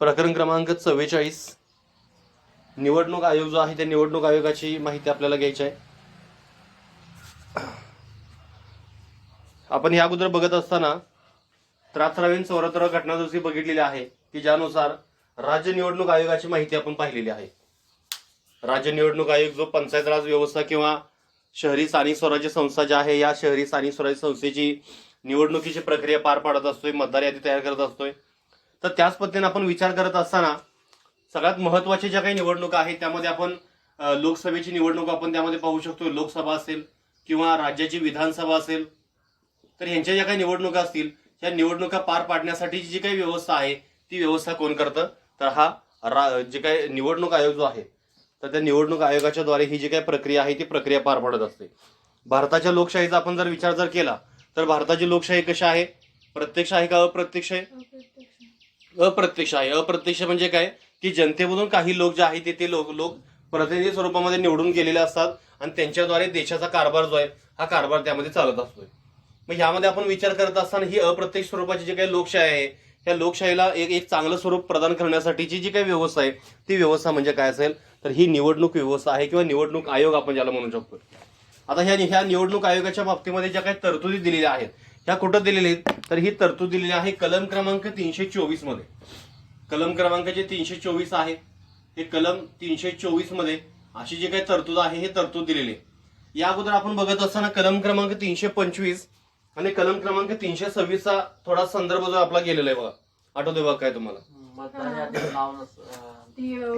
प्रकरण क्रमांक 44 निवडणूक आयोग जो आहे त्या निवडणूक आयोगाची माहिती आपल्याला घ्यायची आहे. आपण या अगोदर बघत असताना त्रासरावीन चौऱ्याहत्तर घटना दुरुस्ती बघितलेली आहे की ज्यानुसार राज्य निवडणूक आयोगाची माहिती आपण पाहिलेली आहे. राज्य निवडणूक आयोग जो पंचायत राज व्यवस्था किंवा शहरी स्थानिक स्वराज्य संस्था ज्या आहे या शहरी स्थानिक स्वराज्य संस्थेची निवडणुकीची प्रक्रिया पार पाडत असतोय, मतदार यादी तयार करत असतोय. तर त्याच पद्धतीने आपण विचार करत असताना सगळ्यात महत्त्वाच्या ज्या काही निवडणुका आहेत त्यामध्ये आपण लोकसभेची निवडणूक आपण त्यामध्ये पाहू शकतो. लोकसभा असेल किंवा राज्याची विधानसभा असेल तर ह्यांच्या ज्या काही निवडणुका असतील ह्या निवडणुका पार पाडण्यासाठी जी काही व्यवस्था आहे ती व्यवस्था कोण करतं तर हा जे काही निवडणूक आयोग जो आहे तर त्या निवडणूक आयोगाच्या द्वारे ही जी काही प्रक्रिया आहे ती प्रक्रिया पार पाडत असते. भारताच्या लोकशाहीचा आपण जर विचार जर केला तर भारताची लोकशाही कशी आहे, प्रत्यक्ष आहे का अप्रत्यक्ष आहे? अप्रत्यक्ष आहे. अप्रत्यक्ष म्हणजे काय की जनतेमधून काही लोक जे आहेत ते लोक प्रतिनिधी स्वरूपामध्ये निवडून गेलेले असतात आणि त्यांच्याद्वारे देशाचा कारभार जो आहे हा कारभार त्यामध्ये चालत असतोय. मग ह्यामध्ये आपण विचार करत असताना ही अप्रत्यक्ष स्वरूपाची जी काही लोकशाही आहे त्या लोकशाहीला एक चांगलं स्वरूप प्रदान करण्यासाठीची जी काही व्यवस्था आहे ती व्यवस्था म्हणजे काय असेल तर ही निवडणूक व्यवस्था आहे किंवा निवडणूक आयोग आपण ज्याला म्हणू शकतो. आता ह्या निवडणूक आयोगाच्या बाबतीमध्ये ज्या काही तरतुदी दिलेल्या आहेत ह्या कुठं दिलेल्या आहेत तर ही तरतूद दिलेली आहे कलम क्रमांक 324 मध्ये. कलम क्रमांक जे 324 आहे हे कलम 324 मध्ये अशी जी काही तरतूद आहे हे तरतूद दिलेली आहे. या अगोदर आपण बघत असताना कलम क्रमांक 325 आणि कलम क्रमांक 326 चा थोडा संदर्भ जो आपला गेलेला आहे बघा. आठवतोय बघा काय तुम्हाला?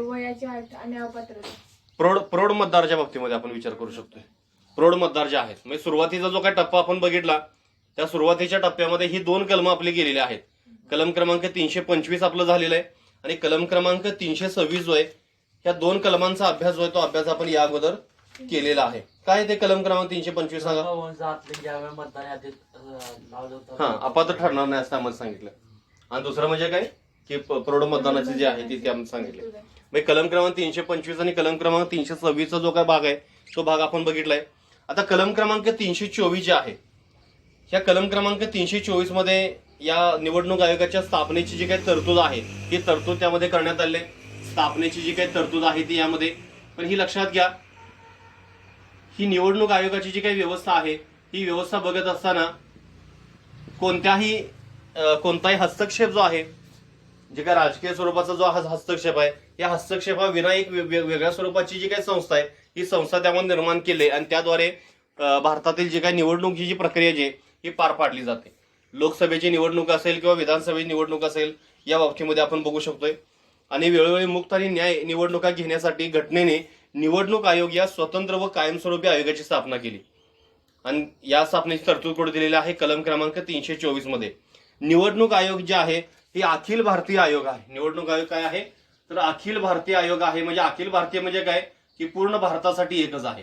वयाची अट आणि अपात्रता. प्रौढ मतदाराच्या बाबतीमध्ये आपण विचार करू शकतोय. प्रौढ मतदार जे आहेत म्हणजे सुरुवातीचा जो काही टप्पा आपण बघितला त्या सुरुवातीच्या टप्प्यामध्ये ही दोन कलम आपली गेलेली आहेत. कलम क्रमांक 325 आपलं झालेलं आहे आणि कलम क्रमांक 326 जो आहे ह्या दोन कलमांचा अभ्यास जो आहे तो अभ्यास आपण या अगोदर केलेला आहे. काय ते कलम क्रमांक 325 सांगा? हा अपात्र ठरणार नाही असं आम्हाला सांगितलं. आणि दुसरं म्हणजे काय की प्रौढ मतदानाची जी आहे ती आम्हाला सांगितले. म्हणजे कलम क्रमांक 325 आणि कलम क्रमांक 326 चा जो काय भाग आहे तो भाग आपण बघितलाय. आता कलम क्रमांक 324 जे आहे ह्या कलम क्रमांक 324 मध्ये या निवडणूक आयोगाच्या स्थापनेची जी काही तरतूद आहे ही तरतूद त्यामध्ये करण्यात आली. स्थापनेची जी काही तरतूद आहे ती यामध्ये पण ही लक्षात घ्या ही निवडणूक आयोगाची जी काही व्यवस्था आहे ही व्यवस्था बघत असताना कोणताही हस्तक्षेप जो आहे जे काही राजकीय स्वरूपाचा जो हस्तक्षेप आहे या हस्तक्षेपाविना एक वेगळ्या स्वरूपाची जी काही संस्था आहे ही संस्था त्यामध्ये निर्माण केली आणि त्याद्वारे भारतातील जी काही निवडणूक जी प्रक्रिया जी ही पार पाडली जाते. लोकसभेची निवडणूक असेल किंवा विधानसभेची निवडणूक असेल या बाबतीमध्ये आपण बघू शकतोय. आणि वेळोवेळी मुक्त आणि न्याय निवडणुका घेण्यासाठी घटनेने निवडणूक आयोग या स्वतंत्र व कायमस्वरूपी आयोगाची स्थापना केली आणि या स्थापनेची तरतूद कुठे दिलेली आहे कलम क्रमांक 324 मध्ये. निवडणूक आयोग जे आहे ही अखिल भारतीय आयोग आहे. निवडणूक आयोग काय आहे तर अखिल भारतीय आयोग आहे. म्हणजे अखिल भारतीय म्हणजे काय की पूर्ण भारतासाठी एकच आहे.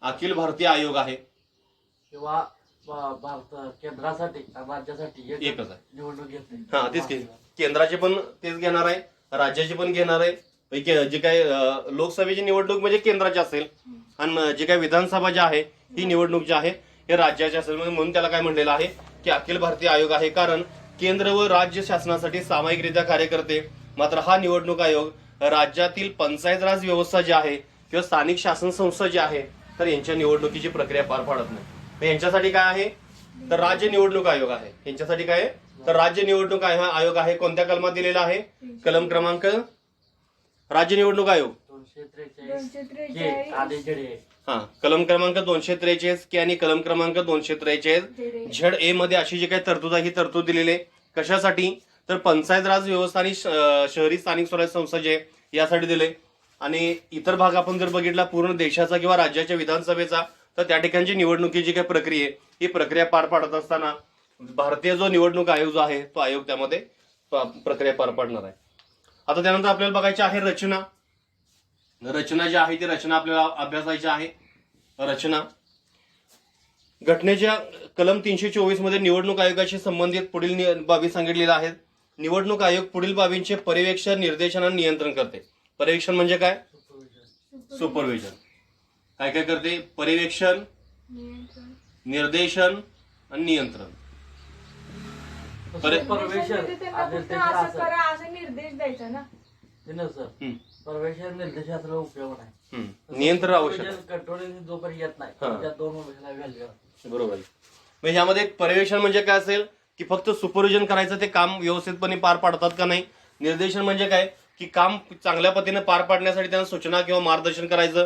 अखिल भारतीय आयोग आहे किंवा भारत केंद्रासाठी राज्यासाठी एकच आहे. निवडणूक घेते. हा तेच केंद्राचे पण तेच घेणार आहे, राज्याची पण घेणार आहे. जे काही लोकसभेची निवडणूक म्हणजे केंद्राची असेल आणि जे काही विधानसभा जी आहे ही निवडणूक जी आहे हे राज्याची असेल. म्हणून त्याला काय म्हणलेलं आहे की अखिल भारतीय आयोग आहे. कारण केंद्र व राज्य शासनासाठी सामायिकरित्या कार्य करते. मात्र हा निवडणूक आयोग राज्यातील पंचायत राज व्यवस्था जी आहे किंवा स्थानिक शासन संस्था जी आहे तर यांच्या निवडणुकीची प्रक्रिया पार पाडत नाही. यांच्यासाठी काय आहे तर राज्य निवडणूक आयोग आहे. यांच्यासाठी काय आहे तर राज्य निवडणूक आयोग आहे. कोणत्या कलमात दिलेला आहे कलम क्रमांक राज्य निवडणूक आयोग 243 हा कलम क्रमांक 243 के आणि कलम क्रमांक 243 झेड ए मध्ये अशी जी काही तरतूद आहे ही तरतूद दिलेली आहे. कशासाठी तर पंचायत राज व्यवस्था आणि शहरी स्थानिक स्वराज्य संस्था जे यासाठी दिले. आणि इतर भाग आपण जर बघितला पूर्ण देशाचा किंवा राज्याच्या विधानसभेचा तर त्या ठिकाणची निवडणुकीची काही प्रक्रिया ही प्रक्रिया पार पाडत असताना भारतीय जो निवडणूक आयोग जो आहे तो आयोग त्यामध्ये प्रक्रिया पार पाडणार आहे. आता त्यानंतर आपल्याला बघायची आहे रचना. रचना जी आहे ती रचना आपल्याला अभ्यासायची आहे. रचना घटनेच्या कलम 324 मध्ये निवडणूक आयोगाशी संबंधित पुढील बाबी सांगितलेल्या आहेत. निवडणूक आयोग पुढील बाबींचे पर्यवेक्षण, निर्देशन आणि नियंत्रण करते. पर्यवेक्षण म्हणजे काय? सुपरविजन. काय काय करते? पर्यवेक्षण, निर्देशन आणि नियंत्रण. परवेशन म्हणजे त्यांना फक्त निर्देश असं असं करा असं निर्देश द्यायचा ना. ते नसतं परवेशन निर्देशाचा उपयोग नाही. नियंत्रण आवश्यक. कंट्रोलिंग जोपर्यंत येत नाही हा. त्या दोन गोष्टीला व्हॅल्यू. बरोबर आहे. म्हणजे ह्यामध्ये एक पर्यवेक्षण म्हणजे काय असेल की फक्त सुपरविजन करायचं, ते काम व्यवस्थितपणे पार पाडतात का नाही. निर्देशन म्हणजे काय की काम चांगल्या पद्धतीने पार पाडण्यासाठी त्यांना सूचना किंवा मार्गदर्शन करायचं,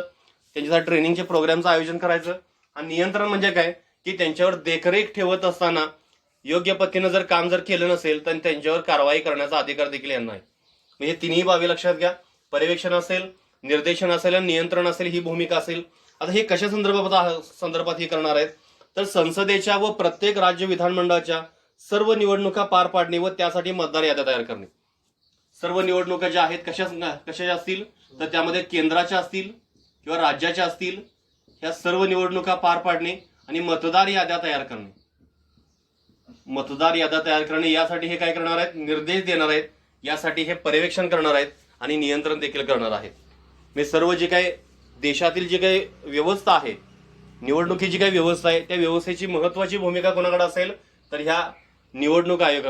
त्यांच्यासाठी ट्रेनिंगचे प्रोग्रामचं आयोजन करायचं. आणि नियंत्रण म्हणजे काय की त्यांच्यावर देखरेख ठेवत असताना योग्य पद्धतीनं जर काम जर केलं नसेल तर त्यांच्यावर कारवाई करण्याचा अधिकार देखील यांना आहे. म्हणजे तिन्ही बाबी लक्षात घ्या. पर्यवेक्षण असेल, निर्देशन असेल आणि नियंत्रण असेल, ही भूमिका असेल. आता हे कशा संदर्भात हे करणार आहेत तर संसदेच्या व प्रत्येक राज्य विधानमंडळाच्या सर्व निवडणुका पार पाडणे व त्यासाठी मतदार याद्या तयार करणे. सर्व निवडणुका ज्या आहेत कशाच्या असतील तर त्यामध्ये केंद्राच्या असतील किंवा राज्याच्या असतील, ह्या सर्व निवडणुका पार पाडणे आणि मतदार याद्या तयार करणे. मतदार याद्या तयार करणे यासाठी हे काय करणार आहेत, निर्देश देणार आहेत. यासाठी हे पर्यवेक्षण करणार आहेत आणि नियंत्रण देखील करणार आहेत. म्हणजे सर्व जे काही देशातील जे काही व्यवस्था आहे, निवडणुकीची काही व्यवस्था आहे, त्या व्यवस्थेची महत्वाची भूमिका कोणाकडे असेल तर ह्या निवडणूक आयोग,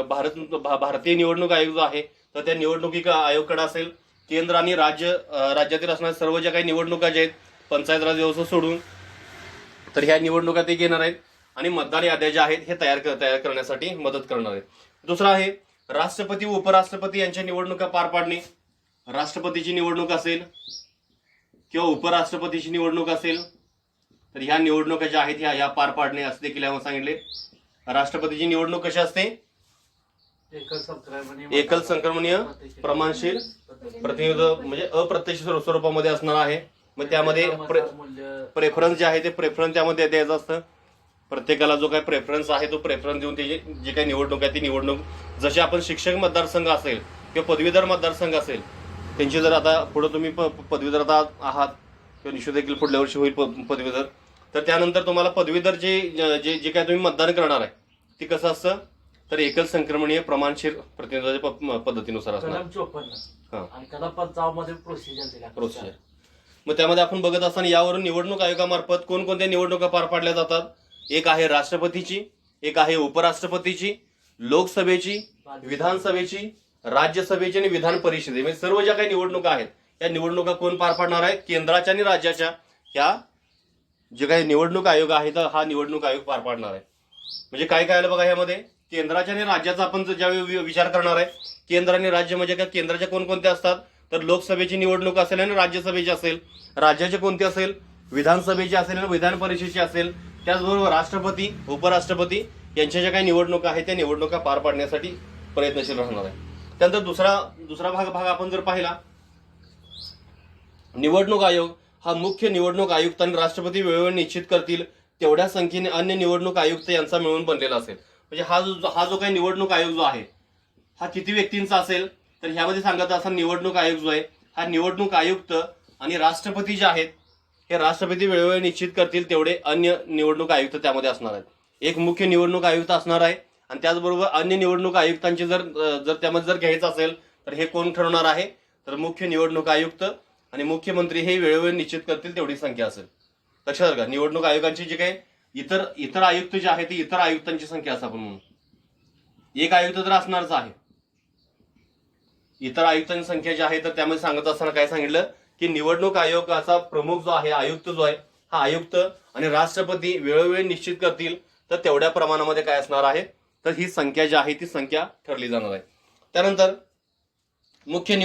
भारतीय निवडणूक आयोग जो आहे तर त्या निवडणुकी आयोगाकडे असेल. केंद्र आणि राज्यातील असणाऱ्या सर्व ज्या काही निवडणुका ज्या आहेत पंचायत राज व्यवस्था सोडून, तर ह्या निवडणुका ते घेणार आहेत आणि मतदार याद्या ज्या आहेत हे तयार करण्यासाठी मदत करणार आहेत. दुसरा आहे राष्ट्रपती व उपराष्ट्रपती यांच्या निवडणुका पार पाडणे. राष्ट्रपतीची निवडणूक असेल किंवा उपराष्ट्रपतीची निवडणूक असेल तर ह्या निवडणुका ज्या आहेत ह्या पार पाडणे असे देखील यामध्ये सांगितले. राष्ट्रपतीची निवडणूक कशी असते, एकल संक्रमणीय प्रमाणशील प्रतिनिधित्व म्हणजे अप्रत्यक्ष स्वरूपामध्ये असणार आहे. मग त्यामध्ये प्रेफरन्स जे आहे ते प्रेफरन्स त्यामध्ये द्यायचं असतं. प्रत्येकाला जो काही प्रेफरन्स आहे तो प्रेफरन्स देऊन त्याची जी काही निवडणूक आहे ती निवडणूक, जसे आपण शिक्षक मतदारसंघ असेल किंवा पदवीधर मतदारसंघ असेल त्यांची जर आता पुढे तुम्ही पदवीधर आहात किंवा निश्चित देखील पुढल्या वर्षी होईल पदवीधर, तर त्यानंतर तुम्हाला पदवीधर जे काय तुम्ही मतदान करणार आहे ती कसं असतं तर एकल संक्रमणीय प्रमाणशीर प्रतिनिधित्वाच्या पद्धतीनुसार असणार. प्रोसिजर. मग त्यामध्ये आपण बघत असताना यावरून निवडणूक आयोगामार्फत कोणकोणत्या निवडणुका पार पाडल्या जातात. एक आहे राष्ट्रपतीची, एक आहे उपराष्ट्रपतीची, लोकसभेची, विधानसभेची, राज्यसभेची आणि विधान परिषदेची. म्हणजे सर्व ज्या काही निवडणुका आहेत या निवडणुका कोण पार पाडणार आहेत, केंद्राच्या आणि राज्याच्या ह्या जे काही निवडणूक आयोग आहे तर हा निवडणूक आयोग पार पाडणार आहे. म्हणजे काय काय आलं बघा यामध्ये, केंद्राच्या आणि राज्याचा आपण ज्यावेळी विचार करणार आहे, केंद्र आणि राज्य म्हणजे काय, केंद्राच्या कोणकोणत्या असतात तर लोकसभेची निवडणूक असेल आणि राज्यसभेची असेल. राज्याचे कोणते असेल, विधानसभेची असेल आणि विधान परिषदेची असेल. त्याचबरोबर राष्ट्रपती, उपराष्ट्रपती यांच्या ज्या काही निवडणुका आहेत त्या निवडणुका पार पाडण्यासाठी प्रयत्नशील राहणार आहे. त्यानंतर दुसरा भाग आपण जर पाहिला, निवडणूक आयोग हा मुख्य निवडणूक आयुक्त आणि राष्ट्रपती वेळोवेळी निश्चित करतील तेवढ्या संख्येने अन्य निवडणूक आयुक्त यांचा मिळून बनलेला असेल. म्हणजे हा जो काही निवडणूक आयोग जो आहे हा किती व्यक्तींचा असेल तर ह्यामध्ये सांगत असा निवडणूक आयोग जो आहे हा निवडणूक आयुक्त आणि राष्ट्रपती जे आहेत हे राष्ट्रपती वेळोवेळी निश्चित करतील तेवढे अन्य निवडणूक आयुक्त त्यामध्ये असणार आहेत. एक मुख्य निवडणूक आयुक्त असणार आहे आणि त्याचबरोबर अन्य निवडणूक आयुक्तांची जर त्यामध्ये घ्यायचं असेल तर हे कोण ठरवणार आहे तर मुख्य निवडणूक आयुक्त आणि मुख्यमंत्री हे वेळोवेळी निश्चित करतील तेवढी संख्या असेल. लक्षात घ्या, निवडणूक आयोगांची जे काही इतर आयुक्त जे आहेत ते इतर आयुक्तांची संख्या असं आपण म्हणून, एक आयुक्त तर असणारच आहे. इतर आयुक्तांची संख्या जी आहे तर त्यामध्ये सांगत असताना काय सांगितलं की निवडणूक आयोगाचा प्रमुख जो आहे, आयुक्त जो आहे हा आयुक्त आणि राष्ट्रपती वेळोवेळी निश्चित करतील तर तेवढ्या प्रमाणामध्ये काय असणार आहे तर ही संख्या जी आहे ती संख्या ठरली जाणार आहे. त्यानंतर मुख्य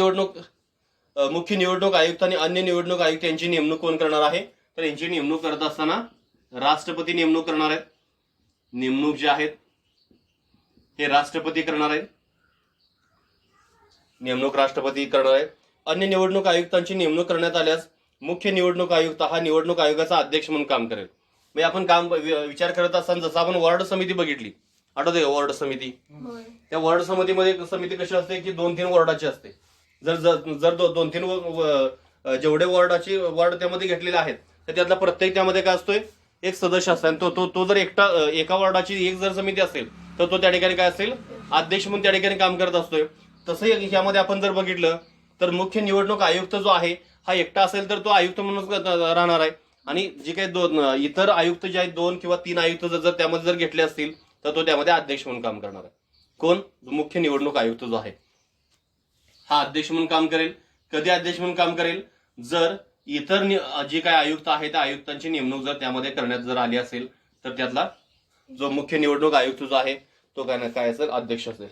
निवडणूक आयुक्त आणि अन्य निवडणूक आयुक्त यांची नेमणूक कोण करणार आहे तर यांची नेमणूक करत असताना राष्ट्रपती नेमणूक करणार आहेत. नेमणूक जे आहेत हे राष्ट्रपती करणार आहेत, नेमणूक राष्ट्रपती करणार आहेत. अन्य निवडणूक आयुक्तांची नेमणूक करण्यात आल्यास मुख्य निवडणूक आयुक्त हा निवडणूक आयोगाचा अध्यक्ष म्हणून काम करेल. म्हणजे आपण काम विचार करत असताना जसं आपण वॉर्ड समिती बघितली, आठवते का वॉर्ड समिती, त्या वॉर्ड समिती कशी असते की 2-3 वॉर्डाची असते. जर 2-3 जेवढे वॉर्ड त्यामध्ये घेतलेले आहेत तर त्यातला प्रत्येक त्यामध्ये काय असतोय एक सदस्य असतो आणि तो जर एका वॉर्डाची एक जर समिती असेल तर तो त्या ठिकाणी काय असेल अध्यक्ष म्हणून त्या ठिकाणी काम करत असतोय. तसंही ह्यामध्ये आपण जर बघितलं तर मुख्य निवडणूक आयुक्त जो आहे हा एकटा असेल तर तो आयुक्त म्हणून राहणार आहे आणि जे काही इतर आयुक्त जे आहेत 2 किंवा 3 आयुक्त जर त्यामध्ये घेतले असतील तर तो त्यामध्ये अध्यक्ष म्हणून काम करणार आहे. कोण? मुख्य निवडणूक आयुक्त जो आहे हा अध्यक्ष म्हणून काम करेल. कधी अध्यक्ष म्हणून काम करेल? जर इतर जे काही आयुक्त आहेत त्या आयुक्तांची नेमणूक जर त्यामध्ये करण्यात जर आली असेल तर त्यातला जो मुख्य निवडणूक आयुक्त जो आहे तो काय असेल? अध्यक्ष असेल.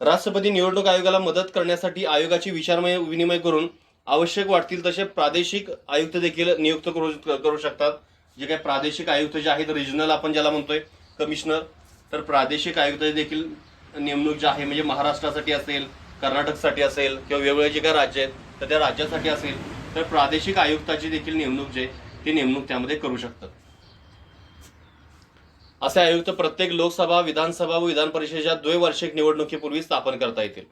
राष्ट्रपती निवडणूक आयोगाला मदत करण्यासाठी आयोगाची विनिमय करून आवश्यक वाटतील तसे प्रादेशिक आयुक्त देखील नियुक्त करू शकतात. जे काही प्रादेशिक आयुक्त जे आहेत, रिजनल आपण ज्याला म्हणतोय कमिशनर, तर प्रादेशिक आयुक्त देखील नेमणूक जी आहे म्हणजे महाराष्ट्रासाठी असेल, कर्नाटकसाठी असेल किंवा वेगवेगळे जे काही राज्य आहेत तर त्या राज्यासाठी असेल तर प्रादेशिक आयुक्ताची देखील नेमणूक जे ती नेमणूक त्यामध्ये करू शकतात. असे आयुक्त प्रत्येक लोकसभा, विधानसभा व विधान परिषदेच्या द्वैवार्षिक निवडणुकीपूर्वी स्थापन करता येतील.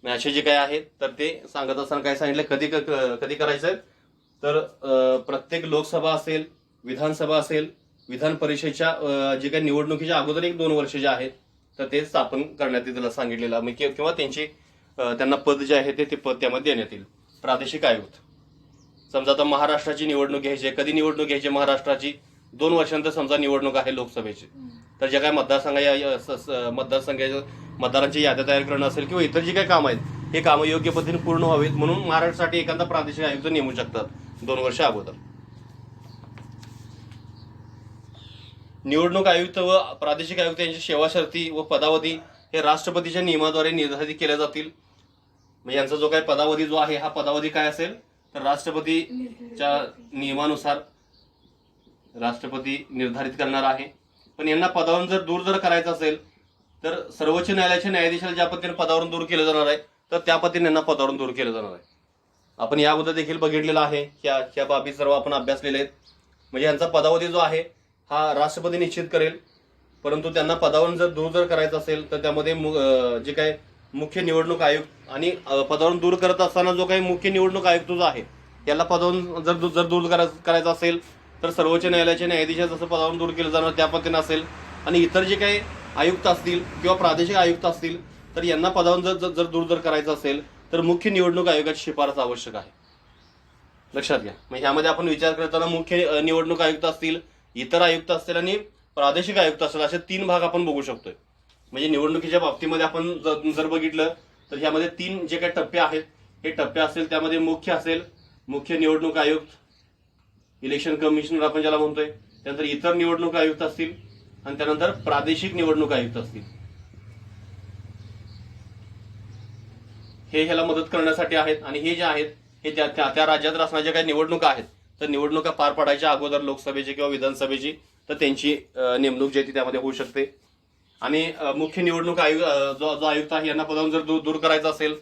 असे जे काय आहेत तर ते सांगत असताना काय सांगितलं, कधी करायचंय तर प्रत्येक लोकसभा असेल, विधानसभा असेल, विधान परिषदेच्या जे काही निवडणुकीच्या अगोदर 1-2 वर्ष जे आहेत तर ते स्थापन करण्यात येतील सांगितलेलं किंवा त्यांना पद जे आहे ते पद त्यामध्ये देण्यात येईल. प्रादेशिक आयुक्त समजा आता महाराष्ट्राची निवडणूक घ्यायची, कधी निवडणूक घ्यायची महाराष्ट्राची? 2 वर्षांतर समजा निवडणूक आहे लोकसभेची, तर ज्या काही मतदारसंघाच्या मतदारांची याद्या तयार करणं असेल किंवा इतर जे काही काम आहेत हे कामं योग्य पद्धतीने पूर्ण व्हावेत म्हणून महाराष्ट्रासाठी एखादा प्रादेशिक आयुक्त नेमू शकतात 2 वर्ष अगोदर. निवडणूक आयुक्त व प्रादेशिक आयुक्त यांची सेवा शर्ती व पदावधी हे राष्ट्रपतीच्या नियमाद्वारे निर्धारित केल्या जातील. म्हणजे यांचा जो काही पदावधी जो आहे हा पदावधी काय असेल तर राष्ट्रपतीच्या नियमानुसार राष्ट्रपती निर्धारित करणार आहे. पण यांना पदावरून दूर करायचं असेल तर सर्वोच्च न्यायालयाच्या न्यायाधीशाला ज्या पद्धतीने पदावरून दूर केलं जाणार आहे तर त्या पद्धतीने यांना पदावरून दूर केलं जाणार आहे. आपण या अगोदर देखील बघितलेलं आहे, ह्या बाबी सर्व आपण अभ्यासलेले आहेत. म्हणजे यांचा पदावधी जो आहे हा राष्ट्रपती निश्चित करेल, परंतु त्यांना पदावरून दूर करायचं असेल तर त्यामध्ये जे काही मुख्य निवडणूक आयुक्त आणि पदावरून दूर करत असताना जो काही मुख्य निवडणूक आयुक्त जो आहे याला पदावरून जर दूर करायचं असेल तर सर्वोच्च न्यायालयाच्या न्यायाधीश जसं पदावरून दूर केलं जाणार त्या पद्धतीने असेल. आणि इतर जे काही आयुक्त असतील किंवा प्रादेशिक आयुक्त असतील तर यांना पदावरून दूर करायचं असेल तर मुख्य निवडणूक आयोगाची शिफारस आवश्यक आहे. लक्षात घ्या. मग ह्यामध्ये आपण विचार करताना मुख्य निवडणूक आयुक्त असतील, इतर आयुक्त असतील आणि प्रादेशिक आयुक्त असतील असे 3 भाग आपण बघू शकतोय. म्हणजे निवडणुकीच्या बाबतीमध्ये आपण जर बघितलं तर ह्यामध्ये 3 जे काही टप्पे आहेत हे टप्पे असतील. त्यामध्ये मुख्य असेल, मुख्य निवडणूक आयुक्त, इलेक्शन कमिशनर आपण ज्याला म्हणतोय, त्यानंतर इतर निवडणूक आयुक्त असतील आणि त्यानंतर प्रादेशिक निवडणूक आयुक्त असतील. हे ह्याला मदत करण्यासाठी आहेत. आणि हे जे आहेत हे त्या राज्यात असणाऱ्या काही निवडणुका आहेत तर निवडणुका पार पाडायच्या अगोदर लोकसभेची किंवा विधानसभेची तर त्यांची नेमणूक जी आहे त्यामध्ये होऊ शकते. आणि मुख्य निवडणूक जो आयुक्त आहे यांना पदावरून जर दूर करायचं असेल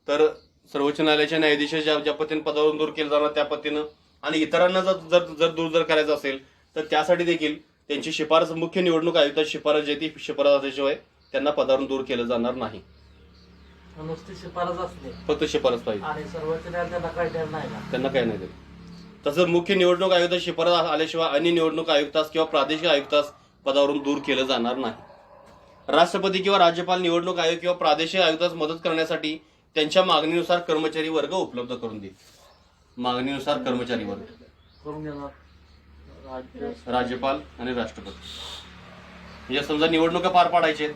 तर सर्वोच्च न्यायालयाच्या न्यायाधीश ज्या पद्धतीने पदावरून दूर केलं जाणार त्या पद्धतीनं, आणि इतरांना जर दूर करायचं असेल तर त्यासाठी देखील त्यांची शिफारस, मुख्य निवडणूक आयुक्ताची शिफारस जी ती शिफारस असल्याशिवाय त्यांना पदावरून दूर केलं जाणार नाही. नुसती शिफारस असते, फक्त शिफारस पाहिजे आणि सर्वोच्च न्यायालयाला काही नाही ना, त्यांना काही नाही. तसंच मुख्य निवडणूक आयुक्ताची शिफारस आल्याशिवाय अन्य निवडणूक आयुक्तास किंवा प्रादेशिक आयुक्तास पदावरून दूर केलं जाणार नाही. राष्ट्रपती किंवा राज्यपाल निवडणूक आयोग किंवा प्रादेशिक आयुक्तास मदत करण्यासाठी त्यांच्या मागणीनुसार कर्मचारी वर्ग उपलब्ध करून देईल. मागणीनुसार कर्मचारी वर्ग करून देणार राज्यपाल आणि राष्ट्रपती. म्हणजे समजा निवडणुका पार पाडायचे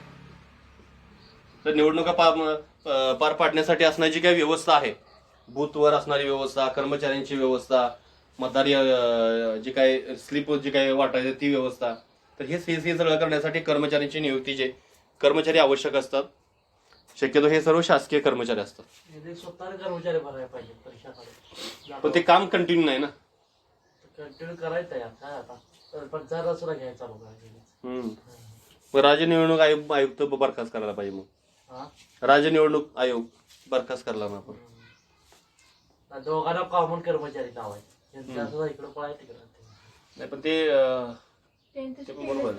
तर निवडणुका पार पाडण्यासाठी असणारी जी काही व्यवस्था आहे, बूथवर असणारी व्यवस्था, कर्मचाऱ्यांची व्यवस्था, मतदार जी काही स्लिप जी काही वाटायची ती व्यवस्था, तर हे सगळं करण्यासाठी कर्मचाऱ्यांची नियुक्ती जे कर्मचारी आवश्यक असतात. शक्यतो हे सर्व शासकीय कर्मचारी असतात. स्वतः कर्मचारी भरायला पाहिजे परीक्षा, पण ते काम कंटिन्यू नाही ना, कंटिन्यू करायचं आहे. काय आता पंचायत सुद्धा घ्यायचा चालू करायचं. मग राज्य निवडणूक आयुक्त बरखास्त करायला पाहिजे. मग राज्य निवडणूक आयोग बरखास्त करायला ना आपण दोघांना कॉमन कर्मचारी लावायचे, इकडे पळाय तिकडे नाही. पण ते बरोबर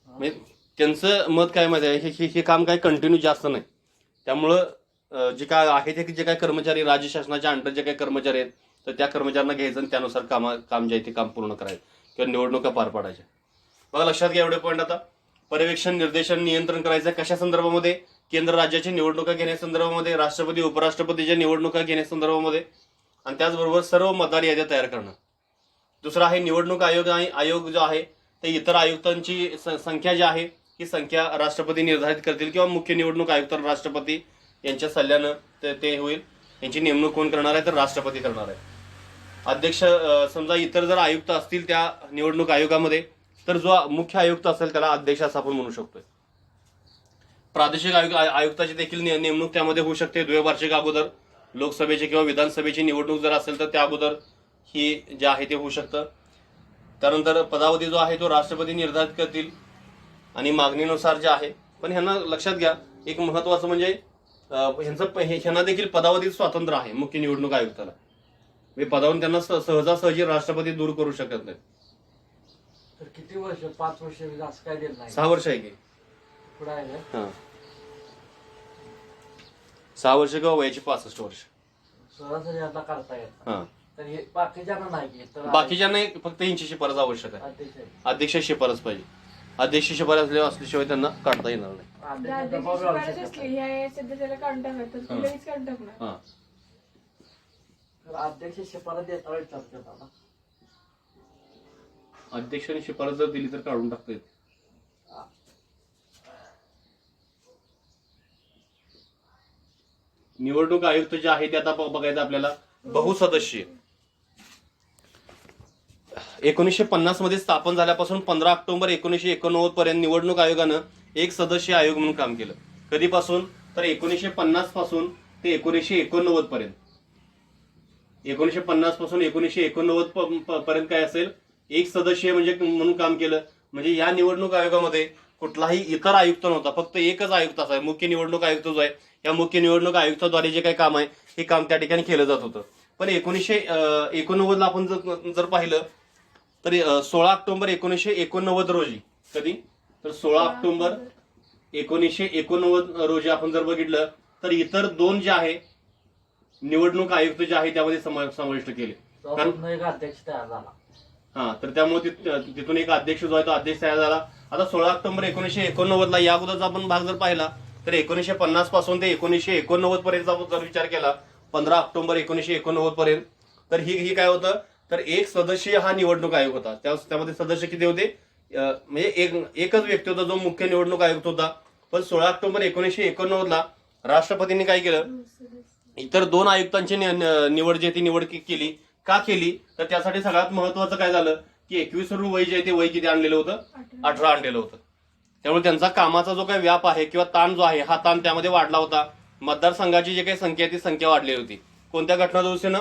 म्हणजे त्यांचं मत काय माहिती आहे, हे काम काय कंटिन्यू जास्त नाही. त्यामुळं जे काय आहे ते जे काही कर्मचारी राज्य शासनाच्या अंडर जे काही कर्मचारी आहेत तर त्या कर्मचाऱ्यांना घ्यायचं आणि त्यानुसार काम जे आहे ते काम पूर्ण करायचं किंवा निवडणुका पार पाडायच्या. बघा लक्षात घ्या एवढे पॉईंट. आता पर्यवेक्षण, निर्देशन, नियंत्रण करायचं कशा संदर्भामध्ये? केंद्र राज्याच्या निवडणुका घेण्यासंदर्भामध्ये, राष्ट्रपती उपराष्ट्रपतीच्या निवडणुका घेण्यासंदर्भामध्ये, आणि त्याचबरोबर सर्व मतदार याद्या तयार करणं. दुसरा आहे निवडणूक आयोग जो आहे ते इतर आयुक्तांची संख्या जी आहे ही संख्या राष्ट्रपती निर्धारित करतील किंवा मुख्य निवडणूक आयुक्त राष्ट्रपती यांच्या सल्ल्यानं ते होईल. यांची नेमणूक कोण करणार आहे तर राष्ट्रपती करणार आहे. अध्यक्ष समजा इतर जर आयुक्त असतील त्या निवडणूक आयोगामध्ये तर जो मुख्य आयुक्त असेल त्याला अध्यक्ष असं आपण म्हणू शकतोय. प्रादेशिक आयुक्ताची देखील नेमणूक त्यामध्ये होऊ शकते. द्वैवार्षिक अगोदर लोकसभेची किंवा विधानसभेची निवडणूक जर असेल तर त्या अगोदर ही जे आहे ते होऊ शकतं. त्यानंतर पदावधी जो आहे तो राष्ट्रपती निर्धारित करतील आणि मागणीनुसार जे आहे. पण ह्यांना लक्षात घ्या एक महत्वाचं म्हणजे ह्यांना देखील पदावधीत स्वातंत्र्य आहे मुख्य निवडणूक आयुक्ताला. पदावरून त्यांना सहजासहजी राष्ट्रपती दूर करू शकत नाही. तर किती वर्ष 5 वर्ष असं काय दिलं नाही 6 वर्ष आहे की पुढे आहे का? हा 6 वर्ष किंवा वयाची 65 वर्ष. सरासरी आता करता येत हा तर हे बाकीच्यांना नाही की तर बाकीच्यांना फक्त यांची शिफारस आवश्यक आहे. अध्यक्ष आहे. अध्यक्ष शिफारस पाहिजे. अध्यक्ष शिफारस असल्याशिवाय त्यांना काढता येणार नाही. अध्यक्ष अध्यक्ष दबाव शिफारस लावू शकत असली नाही. ह्या सदस्याला काढून टाकत तर तू लगेच काढून टाकणार. हा तर अध्यक्ष शिफारस देता विचार करताना अध्यक्षाने शिफारस जर दिली तर काढून टाकता येते. निवडणूक आयुक्त जे आहे ते आता बघायचं आपल्याला बहुसदस्यीय. 1950 मध्ये स्थापन झाल्यापासून 15 ऑक्टोबर 1989 पर्यंत निवडणूक आयोगानं एक सदस्यीय आयोग म्हणून काम केलं. कधीपासून तर 1950 पासून ते 1989 पर्यंत. 1950 पासून 1989 पर्यंत काय असेल एक सदस्यीय म्हणजे म्हणून काम केलं. म्हणजे या निवडणूक आयोगामध्ये कुठलाही इतर आयुक्त नव्हता. फक्त एकच आयुक्त असा आहे मुख्य निवडणूक आयुक्त जो आहे या मुख्य निवडणूक आयुक्ताद्वारे जे काही काम आहे हे काम त्या ठिकाणी केलं जात होतं. पण 1989 आपण जर पाहिलं तर 16 ऑक्टोबर 1989 रोजी कधी तर 16 ऑक्टोबर 1989 रोजी आपण जर बघितलं तर इतर 2 जे आहे निवडणूक आयुक्त जे आहे त्यामध्ये समाविष्ट केले. कारण एक अध्यक्ष तयार झाला. हा तर त्यामुळे तिथून एक अध्यक्ष जो आहे तो अध्यक्ष तयार झाला. आता 16 ऑक्टोबर 1989 या अगोदरचा आपण भाग जर पाहिला तर 1950 पासून ते 1989 पर्यंतचा जर विचार केला 15 ऑक्टोबर 1989 पर्यंत तर ही काय होतं तर एक सदस्यीय हा निवडणूक आयोग होता. त्यामध्ये सदस्य किती होते म्हणजे एकच व्यक्ती होता जो मुख्य निवडणूक आयुक्त होता. पण 16 ऑक्टोबर 1989 राष्ट्रपतींनी काय केलं इतर 2 आयुक्तांची निवड जी ती निवड केली. का केली तर त्यासाठी सगळ्यात महत्वाचं काय झालं की 21 वय जे आहे ते वय किती आणलेलं होतं 18 आणलेलं होतं. त्यामुळे त्यांचा कामाचा जो काही व्याप आहे किंवा ताण जो आहे हा ताण त्यामध्ये वाढला होता. मतदारसंघाची जी काही संख्या आहे ती संख्या वाढलेली होती. कोणत्या घटना दुरुस्तीनं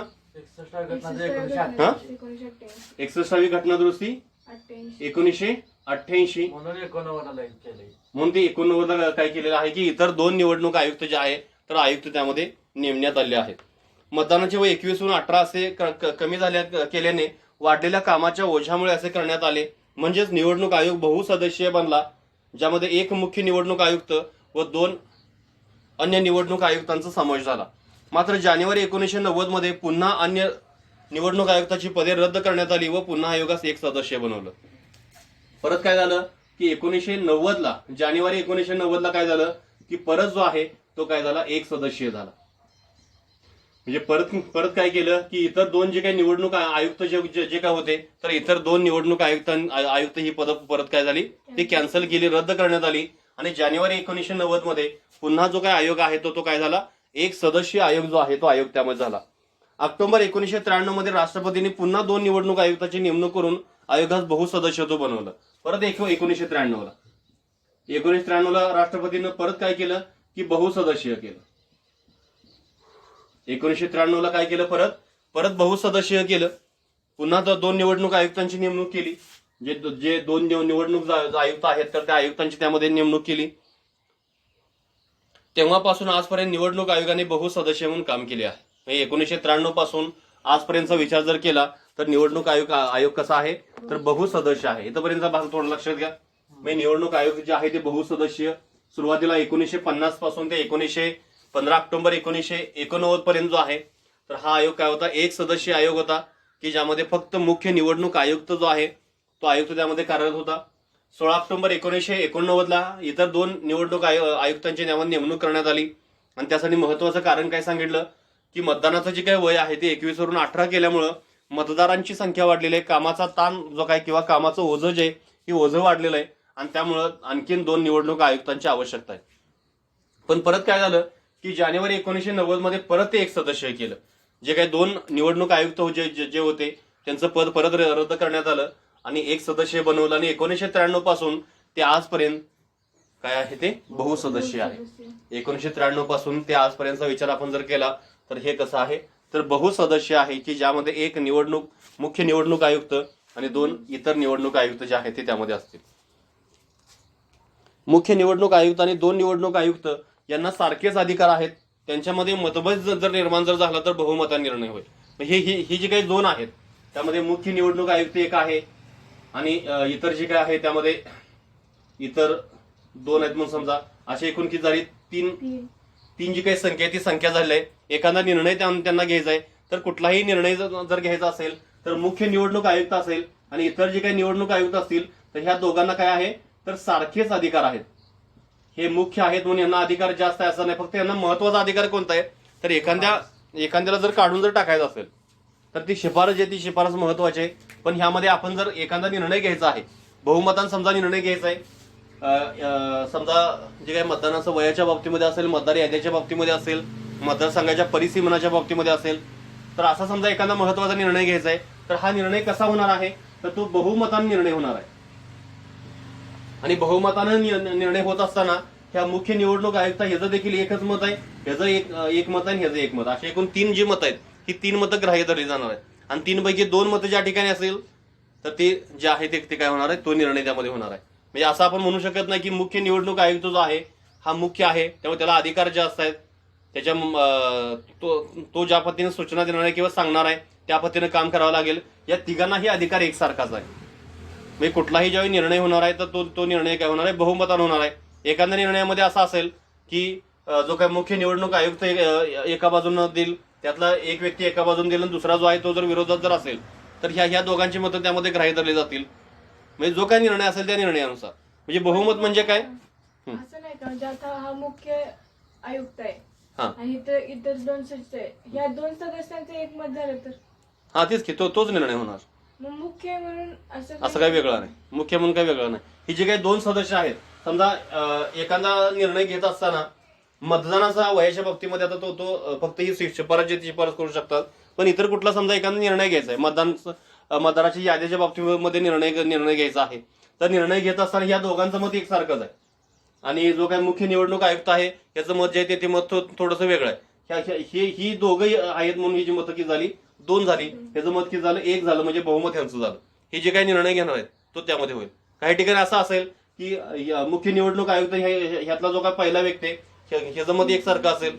61वी घटना दुरुस्ती 1988 म्हणून 89 केले. म्हणून ते 89 काय केलेलं आहे की इतर 2 निवडणूक आयुक्त जे आहे तर आयुक्त त्यामध्ये नेमण्यात आले आहेत. मतदानाचे वय 21 वरून 18 असे कमी केल्याने वाढलेल्या कामाच्या ओझ्यामुळे असे करण्यात आले. म्हणजेच निवडणूक आयोग बहुसदस्यीय बनला ज्यामध्ये एक मुख्य निवडणूक आयुक्त व 2 अन्य निवडणूक आयुक्तांचा समावेश झाला. मात्र जानेवारी 1990 मध्ये पुन्हा अन्य निवडणूक आयुक्ताची पदे रद्द करण्यात आली व पुन्हा आयोगास एक सदस्य बनवलं. परत काय झालं की 1990 जानेवारी 1990 काय झालं की परत जो आहे तो काय झाला एक सदस्यीय झाला. म्हणजे परत काय केलं की इतर 2 जे काही निवडणूक आयुक्त जे काय होते तर इतर 2 निवडणूक आयुक्त ही पद परत काय झाली ती कॅन्सल केली रद्द करण्यात आली. आणि जानेवारी 1990 मध्ये पुन्हा जो काय आयोग आहे तो काय झाला एक सदस्यीय आयोग जो आहे तो आयोग त्यामध्ये झाला. ऑक्टोबर 1993 मध्ये राष्ट्रपतींनी पुन्हा 2 निवडणूक आयुक्ताची नेमणूक करून आयोगास बहुसदस्यत्व बनवलं. परत 1993 राष्ट्रपतींनी परत काय केलं की बहुसदस्यीय केलं. 1993 काय केलं परत बहुसदस्यीय केलं. पुन्हा 2 निवडणूक आयुक्तांची नेमणूक केली. जे 2 निवडणूक आयुक्त आहेत तर त्या आयुक्तांची त्यामध्ये नेमणूक केली. तेव्हापासून आजपर्यंत निवडणूक आयोगाने बहुसदस्यीय म्हणून काम केले आहे. 1993 पासून आजपर्यंतचा विचार जर केला तर निवडणूक आयोग कसा आहे तर बहुसदस्य आहे. इथपर्यंतचा भाग थोडा लक्षात घ्या. निवडणूक आयोग जे आहे ते बहुसदस्यीय सुरुवातीला 1950 पासून ते 15 ऑक्टोबर 1989 पर्यंत जो आहे तर हा आयोग काय होता एक सदस्यीय आयोग होता की ज्यामध्ये फक्त मुख्य निवडणूक आयुक्त जो आहे तो आयुक्त त्यामध्ये कार्यरत होता. 16 ऑक्टोबर 1989 इतर 2 निवडणूक आयुक्तांची नेमणूक करण्यात आली. आणि त्यासाठी महत्वाचं कारण काय सांगितलं की मतदानाचं जे काही वय आहे ते 21 वरून 18 केल्यामुळं मतदारांची संख्या वाढलेली आहे. कामाचा ताण जो काय किंवा कामाचं ओझं जे हे ओझं वाढलेलं आहे आणि त्यामुळं आणखीन 2 निवडणूक आयुक्तांची आवश्यकता आहे. पण परत काय झालं की जानेवारी 1990 मध्ये परत ते एक सदस्य केलं. जे काही 2 निवडणूक आयुक्त जे होते त्यांचं पद परत रद्द करण्यात आलं आणि एक सदस्य बनवलं आणि 1993 पासून ते आजपर्यंत काय आहे ते बहुसदस्य आहे. 1993 पासून ते आजपर्यंतचा विचार आपण जर केला तर हे कसं आहे तर बहुसदस्य आहे की ज्यामध्ये एक मुख्य निवडणूक आयुक्त आणि 2 इतर निवडणूक आयुक्त जे आहेत ते त्यामध्ये असतील. मुख्य निवडणूक आयुक्त आणि 2 निवडणूक आयुक्त यांना सारखेच अधिकार आहेत. त्यांच्यामध्ये मतभेद जर निर्माण झाला तर बहुमताने निर्णय होईल. ही जी काही 2 आहेत त्यामध्ये मुख्य निवडणूक आयुक्त एक आहे आणि इतर जे काय आहे त्यामध्ये इतर 2 आहेत म्हणून समजा अशी एकूण किती झाली 3 जी काही संख्या आहे ती संख्या झाली आहे. एखादा निर्णय त्यांना घ्यायचा आहे तर कुठलाही निर्णय जर घ्यायचा असेल तर मुख्य निवडणूक आयुक्त असेल आणि इतर जे काही निवडणूक आयुक्त असतील तर ह्या दोघांना काय आहे तर सारखेच अधिकार आहेत. हे मुख्य आहेत म्हणून यांना अधिकार जास्त आहे असं नाही. फक्त यांना महत्वाचा अधिकार कोणता आहे तर एखाद्याला जर काढून जर टाकायचं असेल तर ती शिफारस आहे ती शिफारस महत्वाची आहे. पण ह्यामध्ये आपण जर एखादा निर्णय घ्यायचा आहे बहुमताने समजा निर्णय घ्यायचा आहे समजा जे काही मतदानाचं वयाच्या बाबतीमध्ये असेल मतदार याद्याच्या बाबतीमध्ये असेल मतदारसंघाच्या परिसीमनाच्या बाबतीमध्ये असेल तर असा समजा एखादा महत्वाचा निर्णय घ्यायचा आहे तर हा निर्णय कसा होणार आहे तर तो बहुमताने निर्णय होणार आहे. आणि बहुमताने निर्णय होत असताना ह्या मुख्य निवडणूक आयुक्त ह्याचं देखील एकच मत आहे ह्याचं एक मत आहे ह्याचं एक मत असे एकूण 3 जी मत आहेत ही 3 मतं ग्राह्य धरली जाणार आहेत. आणि 3 पैकी 2 मतं ज्या ठिकाणी असेल तर ते जे आहे ते काय होणार आहे तो निर्णय त्यामध्ये होणार आहे. म्हणजे असं आपण म्हणू शकत नाही की मुख्य निवडणूक आयुक्त जो आहे हा मुख्य आहे त्यामुळे त्याला अधिकार जास्त आहेत. त्याच्या तो ज्या पद्धतीने सूचना देणार आहे किंवा सांगणार आहे त्या पद्धतीने काम करावं लागेल. या तिघांनाही अधिकार एकसारखाच आहे. म्हणजे कुठलाही ज्यावेळी निर्णय होणार आहे तर तो निर्णय काय होणार आहे बहुमताने होणार आहे. एखाद्या निर्णयामध्ये असा असेल की जो काही मुख्य निवडणूक आयुक्त एका बाजूने देईल त्यातला एक व्यक्ती एका बाजूने देईल आणि दुसरा जो आहे तो जर विरोधात जर असेल तर ह्या दोघांची मतं त्यामध्ये ग्राह्य धरली जातील. म्हणजे जो काही निर्णय असेल त्या निर्णयानुसार म्हणजे बहुमत म्हणजे काय असं नाही का म्हणजे आता हा मुख्य आयुक्त आहे हा आणि इतर 2 सदस्य आहे या 2 सदस्यांचं एक मत झालं तर हा तेच की तोच निर्णय होणार. मग मुख्य म्हणून असं काही वेगळं नाही. मुख्य म्हणून काही वेगळं नाही. ही जे काही 2 सदस्य आहेत समजा एखादा निर्णय घेत असताना मतदानाचा वयाच्या बाबतीमध्ये आता तो फक्त ही शिफारस करू शकतात. पण इतर कुठला समजा एखादा निर्णय घ्यायचा आहे मतदाराच्या यादीच्या बाबतीमध्ये निर्णय घ्यायचा आहे तर निर्णय घेत असताना या दोघांचं मत एकसारखंच आहे. आणि जो काही मुख्य निवडणूक आयुक्त आहे याचं मत जे आहे ते मत थोडंसं वेगळं आहे. ही दोघंही आहेत म्हणून ही जी मतं किती झाली 2 झाली. त्याचं मत किती झालं 1 झालं म्हणजे बहुमत यांचं झालं. हे जे काही निर्णय घेणार आहेत तो त्यामध्ये होईल. काही ठिकाणी असं असेल की मुख्य निवडणूक आयुक्त ह्यातला जो काही पहिला व्यक्ती आहे ह्याचं मत एकसारखं असेल.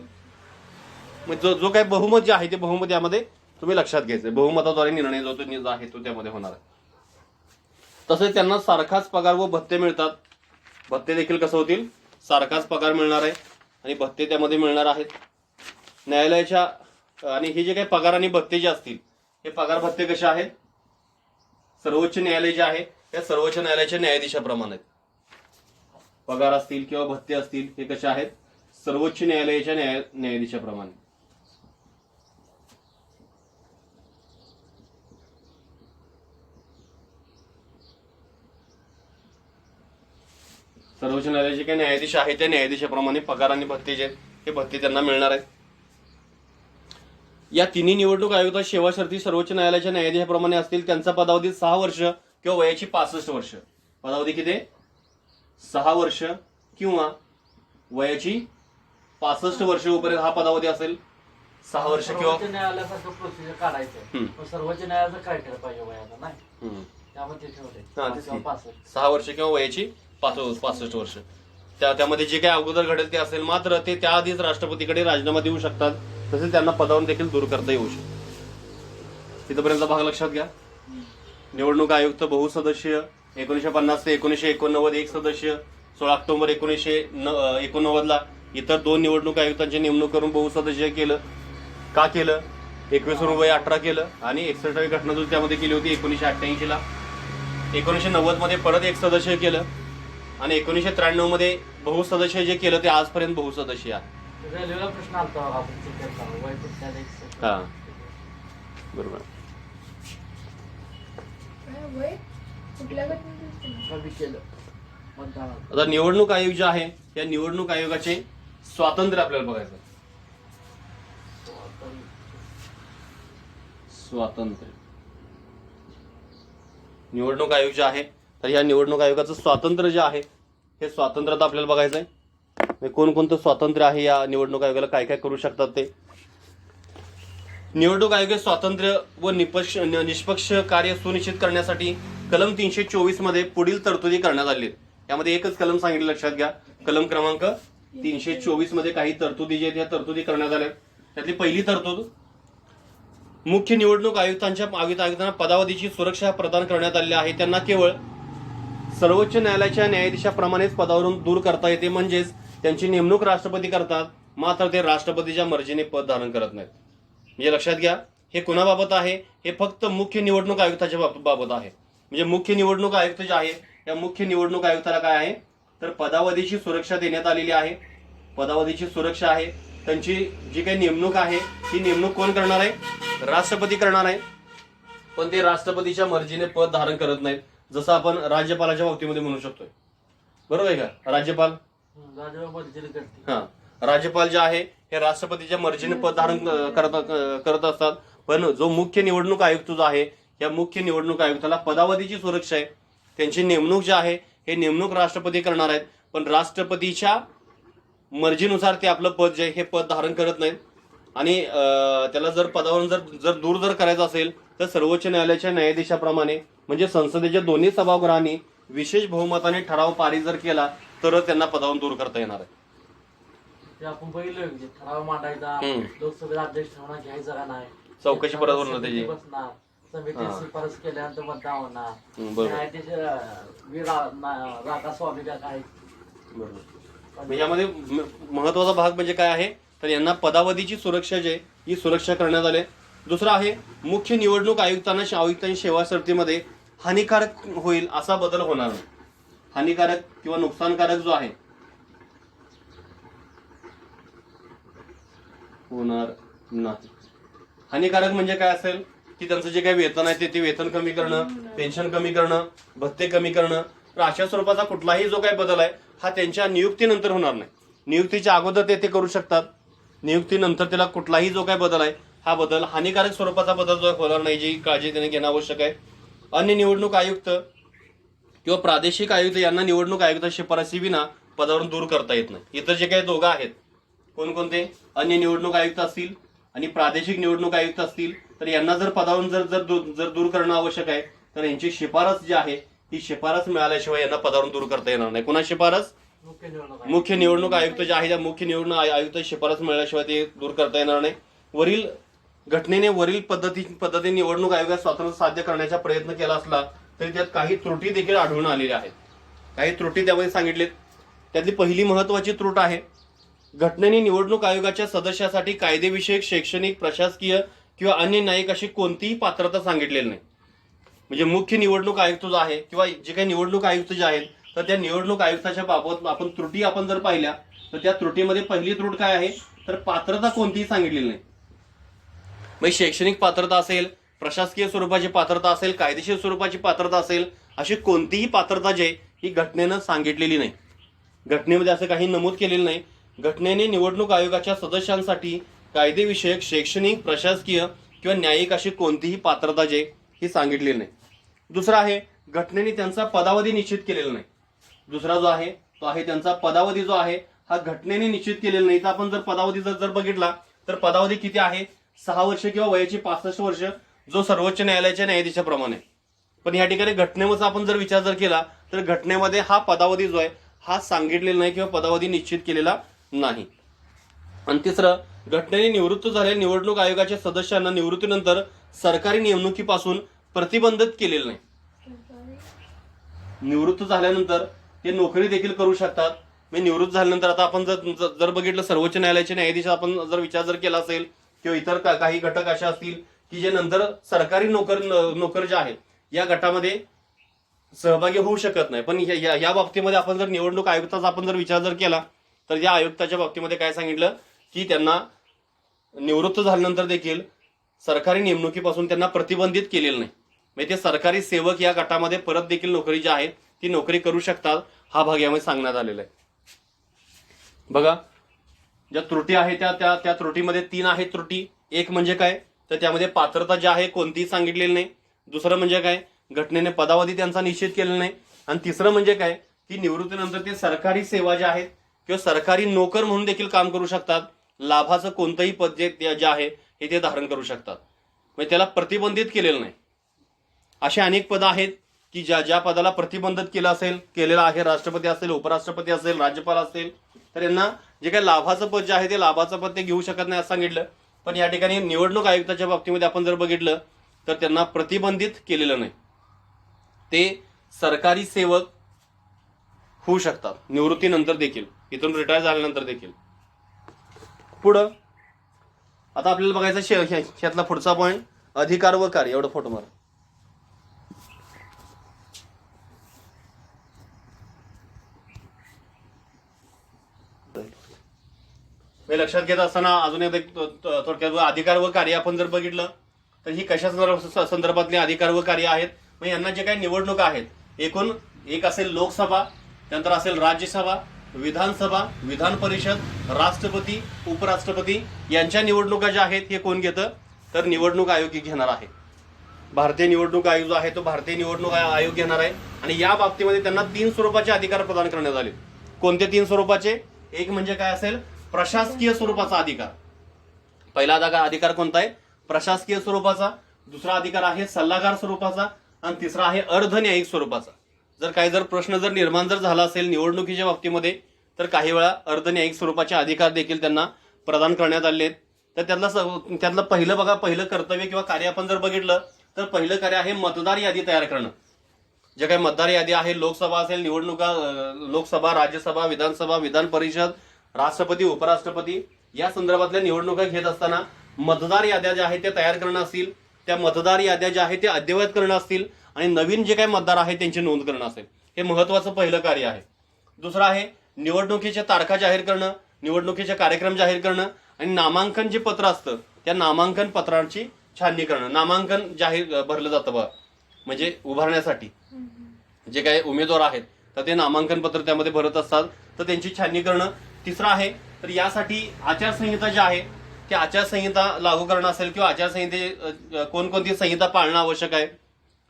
म्हणजे जो काही बहुमत जे आहे ते बहुमत यामध्ये तुम्ही लक्षात घ्यायचं. बहुमताद्वारे निर्णय जो आहे तो त्यामध्ये होणार आहे. तसेच त्यांना सारखाच पगार व भत्ते मिळतात. भत्ते देखील कसं होतील सारखाच पगार मिळणार आहे आणि भत्ते त्यामध्ये मिळणार आहेत. न्यायालयाच्या आणि हे जे काही पगार आणि भत्ते जे असतील हे पगार भत्ते कसे आहेत सर्वोच्च न्यायालय जे आहे त्या सर्वोच्च न्यायालयाच्या न्यायाधीशाप्रमाणे पगार असतील किंवा भत्ते असतील हे कसे आहेत सर्वोच्च न्यायालयाच्या न्यायाधीशाप्रमाणे. सर्वोच्च न्यायालयाचे काही न्यायाधीश आहेत त्या न्यायाधीशाप्रमाणे पगार आणि भत्ते जे हे भत्ते त्यांना मिळणार आहेत. या 3 निवडणूक आयुक्त सेवा शर्ती सर्वोच्च न्यायालयाच्या न्यायाधीशाप्रमाणे असतील. त्यांचा पदावधी 6 वर्ष किंवा वयाची 65 वर्ष. पदावधी किती 6 वर्ष किंवा वयाची 65 वर्ष पर्यंत हा पदावधी असेल. 6 वर्ष किंवा न्यायालयासारखं प्रोसिजर काढायचं सर्वोच्च न्यायालयाचं काय केलं पाहिजे वयाला नाही त्यामध्ये ठेवले 6 वर्ष किंवा वयाची 65 वर्ष. त्यामध्ये जे काही अगोदर घडेल ते असेल मात्र ते त्याआधीच राष्ट्रपतीकडे राजीनामा देऊ शकतात. तसेच त्यांना पदावरून देखील दूर करता येऊ शकतं. तिथपर्यंत भाग लक्षात घ्या. निवडणूक आयुक्त बहुसदस्य 1950 ते 1989 1 सदस्य 16 ऑक्टोबर 1989 ला इतर 2 निवडणूक आयुक्तांची नेमणूक करून बहुसदस्य केलं. का केलं 21 केलं आणि 61वी घटना जो त्यामध्ये केली होती 1988 ला. 1990 मध्ये परत 1 सदस्य केलं आणि 1993 मध्ये बहुसदस्य जे केलं ते आजपर्यंत बहुसदस्य आहे. रेल्वेला प्रश्न आलता हा बरोबर. वय कुठल्या घटनेचं केलं मतदानात. आता निवडणूक आयोग जे आहे या निवडणूक आयोगाचे स्वातंत्र्य आपल्याला बघायचं. स्वातंत्र्य निवडणूक आयोग जे आहे तर या निवडणूक आयोगाचं स्वातंत्र्य जे आहे हे स्वातंत्र्य आता आपल्याला बघायचं आहे. कोणकोणतं स्वातंत्र्य आहे या निवडणूक आयोगाला, काय काय करू शकतात ते. निवडणूक आयोग स्वातंत्र्य व निष्पक्ष कार्य सुनिश्चित करण्यासाठी कलम 324 मध्ये पुढील तरतुदी करण्यात आली आहेत. यामध्ये एकच कलम सांगितलं, लक्षात घ्या. कलम क्रमांक 324 मध्ये काही तरतुदी जे आहेत त्या तरतुदी करण्यात आल्या. त्यातली पहिली तरतूद, मुख्य निवडणूक आयुक्तांना पदावधीची सुरक्षा प्रदान करण्यात आलेली आहे. त्यांना केवळ सर्वोच्च न्यायालयाच्या न्यायाधीशाप्रमाणेच पदावरून दूर करता येते, म्हणजेच त्यांची नेमणूक राष्ट्रपती करतात, मात्र ते राष्ट्रपतीच्या मर्जीने पद धारण करत नाहीत. म्हणजे लक्षात घ्या, हे कोणाबाबत आहे? हे फक्त मुख्य निवडणूक आयुक्ताच्या बाबत आहे. म्हणजे मुख्य निवडणूक आयुक्त जे आहे या मुख्य निवडणूक आयुक्ताला काय आहे तर पदावधीची सुरक्षा देण्यात आलेली आहे. पदावधीची सुरक्षा आहे. त्यांची जी काही नेमणूक आहे ती नेमणूक कोण करणार आहे? राष्ट्रपती करणार आहे. पण ते राष्ट्रपतीच्या मर्जीने पद धारण करत नाहीत, जसं आपण राज्यपालाच्या बाबतीमध्ये म्हणू शकतोय. बरोबर आहे का? राज्यपाल राज्यपाल जे आहे हे राष्ट्रपतीच्या मर्जीने पद धारण करत असतात. पण जो मुख्य निवडणूक आयुक्त जो आहे या मुख्य निवडणूक आयुक्ताला पदावधीची सुरक्षा आहे. त्यांची नेमणूक जी आहे हे नेमणूक राष्ट्रपती करणार आहेत, पण राष्ट्रपतीच्या मर्जीनुसार ते आपलं पद जे आहे हे पद धारण करत नाहीत. आणि त्याला जर पदावरून जर दूर जर करायचं असेल तर सर्वोच्च न्यायालयाच्या न्यायाधीशाप्रमाणे म्हणजे संसदेच्या दोन्ही सभागृहांनी विशेष बहुमताने ठराव पारित जर केला तर त्यांना पदावरून दूर करता येणार आहे. ते आपण पहिलं ठराव मांडायचा, लोकसभेत अध्यक्ष होणार घ्यायचा का नाही, चौकशी परत होणार त्याची, समिती शिफारस केल्यानंतर मतदान होणार, न्यायाधीश राधा स्वामी का काय. बरोबर. यामध्ये महत्वाचा भाग म्हणजे काय आहे तर यांना पदावधीची सुरक्षा जी आहे ही सुरक्षा करण्यात आली. दुसरा आहे मुख्य निवडणूक आयुक्तांची सेवा शर्तीमध्ये हानिकारक होईल असा बदल होणार नाही. हानिकारक किंवा नुकसानकारक जो आहे होणार नाही. हानिकारक म्हणजे काय असेल की त्यांचं जे काही वेतन आहे ते वेतन कमी करणं, पेन्शन कमी करणं, भत्ते कमी करणं, तर अशा स्वरूपाचा कुठलाही जो काही बदल आहे हा त्यांच्या नियुक्तीनंतर होणार नाही. नियुक्तीच्या अगोदर ते करू शकतात. नियुक्तीनंतर त्याला कुठलाही जो काही बदल आहे हा बदल हानिकारक स्वरूपाचा बदल जो होणार नाही, जी काळजी त्याने घेणं आवश्यक आहे. अन्य निवडणूक आयुक्त किंवा प्रादेशिक आयुक्त यांना निवडणूक आयुक्त शिफारसीविना पदावरून दूर करता येत नाही. इतर जे काही दोघं आहेत कोणकोणते अन्य निवडणूक आयुक्त असतील आणि प्रादेशिक निवडणूक आयुक्त असतील तर यांना जर पदावरून जर दूर करणं आवश्यक आहे तर यांची शिफारस जी आहे ही शिफारस मिळाल्याशिवाय यांना पदावरून दूर करता येणार नाही. कुणा शिफारस? मुख्य निवडणूक आयुक्त जे आहे त्या मुख्य निवडणूक आयुक्त शिफारस मिळाल्याशिवाय ते दूर करता येणार नाही. वरील घटनेने वरील पद्धतीने निवडणूक आयोगात स्वातंत्र्य साध्य करण्याचा प्रयत्न केला असला तरी त्यात काही त्रुटी देखील आढळून आलेल्या आहेत. काही त्रुटी त्यामध्ये सांगितलेत. त्यातली पहिली महत्वाची त्रुट आहे घटनेने निवडणूक आयोगाच्या सदस्यासाठी कायदेविषयक, शैक्षणिक, प्रशासकीय किंवा अन्य न्यायिक अशी कोणतीही पात्रता सांगितलेली नाही. म्हणजे मुख्य निवडणूक आयुक्त जो आहे किंवा जे काही निवडणूक आयुक्त जे आहेत तर त्या निवडणूक आयुक्ताच्या बाबत आपण त्रुटी जर पाहिल्या तर त्या त्रुटीमध्ये पहिली त्रुट काय आहे तर पात्रता कोणतीही सांगितलेली नाही. म्हणजे शैक्षणिक पात्रता असेल, प्रशासकीय स्वरूपाची पात्रता असेल, कायदेशीर स्वरूपाची पात्रता असेल, अशी कोणतीही पात्रता जी ही घटनेनं सांगितलेली नाही. घटनेमध्ये असं काही नमूद केलेलं नाही. घटनेने निवडणूक आयोगाच्या सदस्यांसाठी कायदेविषयक, शैक्षणिक, प्रशासकीय किंवा न्यायिक अशी कोणतीही पात्रता जी ही सांगितलेली नाही. दुसरा आहे घटनेने त्यांचा पदावधी निश्चित केलेला नाही. दुसरा जो आहे तो आहे त्यांचा पदावधी जो आहे हा घटनेने निश्चित केलेला नाही. तर आपण जर पदावधी जर बघितला तर पदावधी किती आहे 6 वर्ष किंवा वयाची 65 वर्ष जो सर्वोच्च न्यायालयाच्या न्यायाधीशाप्रमाणे. पण या ठिकाणी घटनेचा आपण जर विचार केला तर घटनेमध्ये हा पदावधी जो आहे हा सांगितलेला नाही किंवा पदावधी निश्चित केलेला नाही. आणि तिसरं घटनेने निवृत्त झालेल्या निवडणूक आयोगाच्या सदस्यांना निवृत्तीनंतर सरकारी नेमणुकीपासून प्रतिबंधित केलेलं नाही. निवृत्त झाल्यानंतर ते नोकरी देखील करू शकतात. म्हणजे निवृत्त झाल्यानंतर आता आपण जर बघितलं सर्वोच्च न्यायालयाचे न्यायाधीश आपण जर विचार केला असेल किंवा इतर काही घटक असे असतील की जे नंतर सरकारी नोकर जे आहेत या गटामध्ये सहभागी होऊ शकत नाही. पण या बाबतीमध्ये आपण जर निवडणूक आयुक्ताचा आपण जर विचार केला तर या आयुक्ताच्या बाबतीमध्ये काय सांगितलं की त्यांना निवृत्त झाल्यानंतर देखील सरकारी नेमणुकीपासून त्यांना प्रतिबंधित केलेलं नाही. म्हणजे ते सरकारी सेवक या गटामध्ये परत देखील नोकरी जी आहे ती नोकरी करू शकतात, हा भाग यामध्ये सांगण्यात आलेला आहे. बघा, ज्या त्रुटी आहेत त्या त्रुटीमध्ये 3 आहेत त्रुटी. एक म्हणजे काय, तर त्यामध्ये पात्रता जी आहे कोणतीही सांगितलेली नाही. दुसरं म्हणजे काय, घटनेने पदावधी त्यांचा निश्चित केलेला नाही. आणि तिसरं म्हणजे काय, की निवृत्तीनंतर ते सरकारी सेवा ज्या आहेत किंवा सरकारी नोकर म्हणून देखील काम करू शकतात. लाभाचं कोणतंही पद जे आहे हे ते धारण करू शकतात. म्हणजे त्याला प्रतिबंधित केलेलं नाही. अशी अनेक पदं आहेत की ज्या पदाला प्रतिबंधित केलेलं आहे, राष्ट्रपती असेल, उपराष्ट्रपती असेल, राज्यपाल असेल, तर यांना जे काही लाभाचं पद जे आहे ते लाभाचं पद ते घेऊ शकत नाही असं सांगितलं. पण या ठिकाणी निवडणूक आयुक्ताच्या बाबतीमध्ये आपण जर बघितलं तर त्यांना प्रतिबंधित केलेलं नाही. ते सरकारी सेवक होऊ शकतात निवृत्तीनंतर देखील, इथून रिटायर झाल्यानंतर देखील. पुढं आता आपल्याला बघायचं ह्यातला पुढचा पॉईंट, अधिकार व कार्य. एवढं फोटो मारा. हे लक्षात घेत असताना अजून एकदा थोडक्यात अधिकार व कार्य आपण जर बघितलं तर ही कशा संदर्भातली अधिकार व कार्य आहेत. मग यांना जे काही निवडणुका आहेत, एकूण एक असेल लोकसभा, त्यानंतर असेल राज्यसभा, विधानसभा, विधान परिषद, राष्ट्रपती, उपराष्ट्रपती यांच्या निवडणुका ज्या आहेत हे कोण घेतं, तर निवडणूक आयोग घेणार आहे. भारतीय निवडणूक आयोग जो आहे तो भारतीय निवडणूक आयोग घेणार आहे. आणि या बाबतीमध्ये त्यांना 3 स्वरूपाचे अधिकार प्रदान करण्यात आले. कोणते 3 स्वरूपाचे? एक म्हणजे काय असेल, प्रशासकीय स्वरूपाचा अधिकार. पहिला अधिकार कोणता आहे? प्रशासकीय स्वरूपाचा. दुसरा अधिकार आहे सल्लागार स्वरूपाचा. आणि तिसरा आहे अर्धन्यायिक स्वरूपाचा. जर प्रश्न निर्माण झाला असेल निवडणुकीच्या बाबतीमध्ये तर काही वेळा अर्धन्यायिक स्वरूपाचे अधिकार देखील त्यांना प्रदान करण्यात आले आहेत. तर त्यातलं पहिलं कर्तव्य किंवा कार्य आपण जर बघितलं तर पहिलं कार्य आहे मतदार यादी तयार करणं. जे काही मतदार यादी आहे, लोकसभा असेल, लोकसभा, राज्यसभा, विधानसभा, विधान परिषद, राष्ट्रपती, उपराष्ट्रपती या संदर्भातल्या निवडणुका घेत असताना मतदार याद्या ज्या आहेत त्या तयार करणं असतील, त्या मतदार याद्या ज्या आहेत त्या अद्ययावत करणं असतील आणि नवीन जे काही मतदार आहेत त्यांची नोंद करणं असेल, हे महत्वाचं पहिलं कार्य आहे. दुसरं आहे निवडणुकीच्या तारखा जाहीर करणं, निवडणुकीचे कार्यक्रम जाहीर करणं आणि नामांकन जे पत्र असतं त्या नामांकन पत्रांची छाननी करणं. नामांकन जाहीर भरलं जातं बघा, म्हणजे उभारण्यासाठी जे काही उमेदवार आहेत तर ते नामांकन पत्र त्यामध्ये भरत असतात, तर त्यांची छाननी करणं. तिसरं आहे तर यासाठी आचारसंहिता जी आहे ती आचारसंहिता लागू करणं असेल किंवा आचारसंहिते कोणकोणती संहिता पाळणं आवश्यक आहे.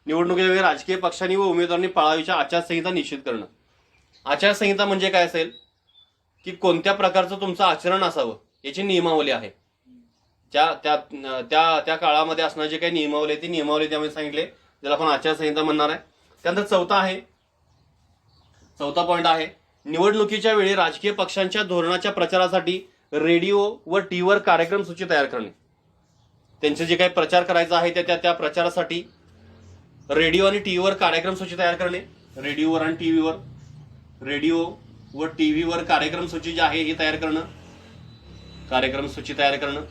निवडणुकीच्या वेळी राजकीय पक्षांनी व उमेदवारांनी पाळावीच्या आचारसंहिता निश्चित करणं. आचारसंहिता म्हणजे काय असेल की कोणत्या प्रकारचं तुमचं आचरण असावं याची नियमावली आहे. त्या काळामध्ये असणारे जे काही नियमावली आहे ती नियमावली त्यामध्ये सांगितले, ज्याला आपण आचारसंहिता म्हणणार आहे. त्यानंतर चौथा पॉईंट आहे निवडणुकीच्या वेळी राजकीय पक्षांच्या धोरणाच्या प्रचारासाठी रेडिओ व टीव्हीवर कार्यक्रम सूची तयार करणे. त्यांचे जे काही प्रचार करायचा आहे त्या प्रचारासाठी रेडिओ आणि टीव्हीवर कार्यक्रम सूची तयार करणे. रेडिओ व टीव्हीवर कार्यक्रम सूची जी आहे ही तयार करणं, कार्यक्रम सूची तयार करणं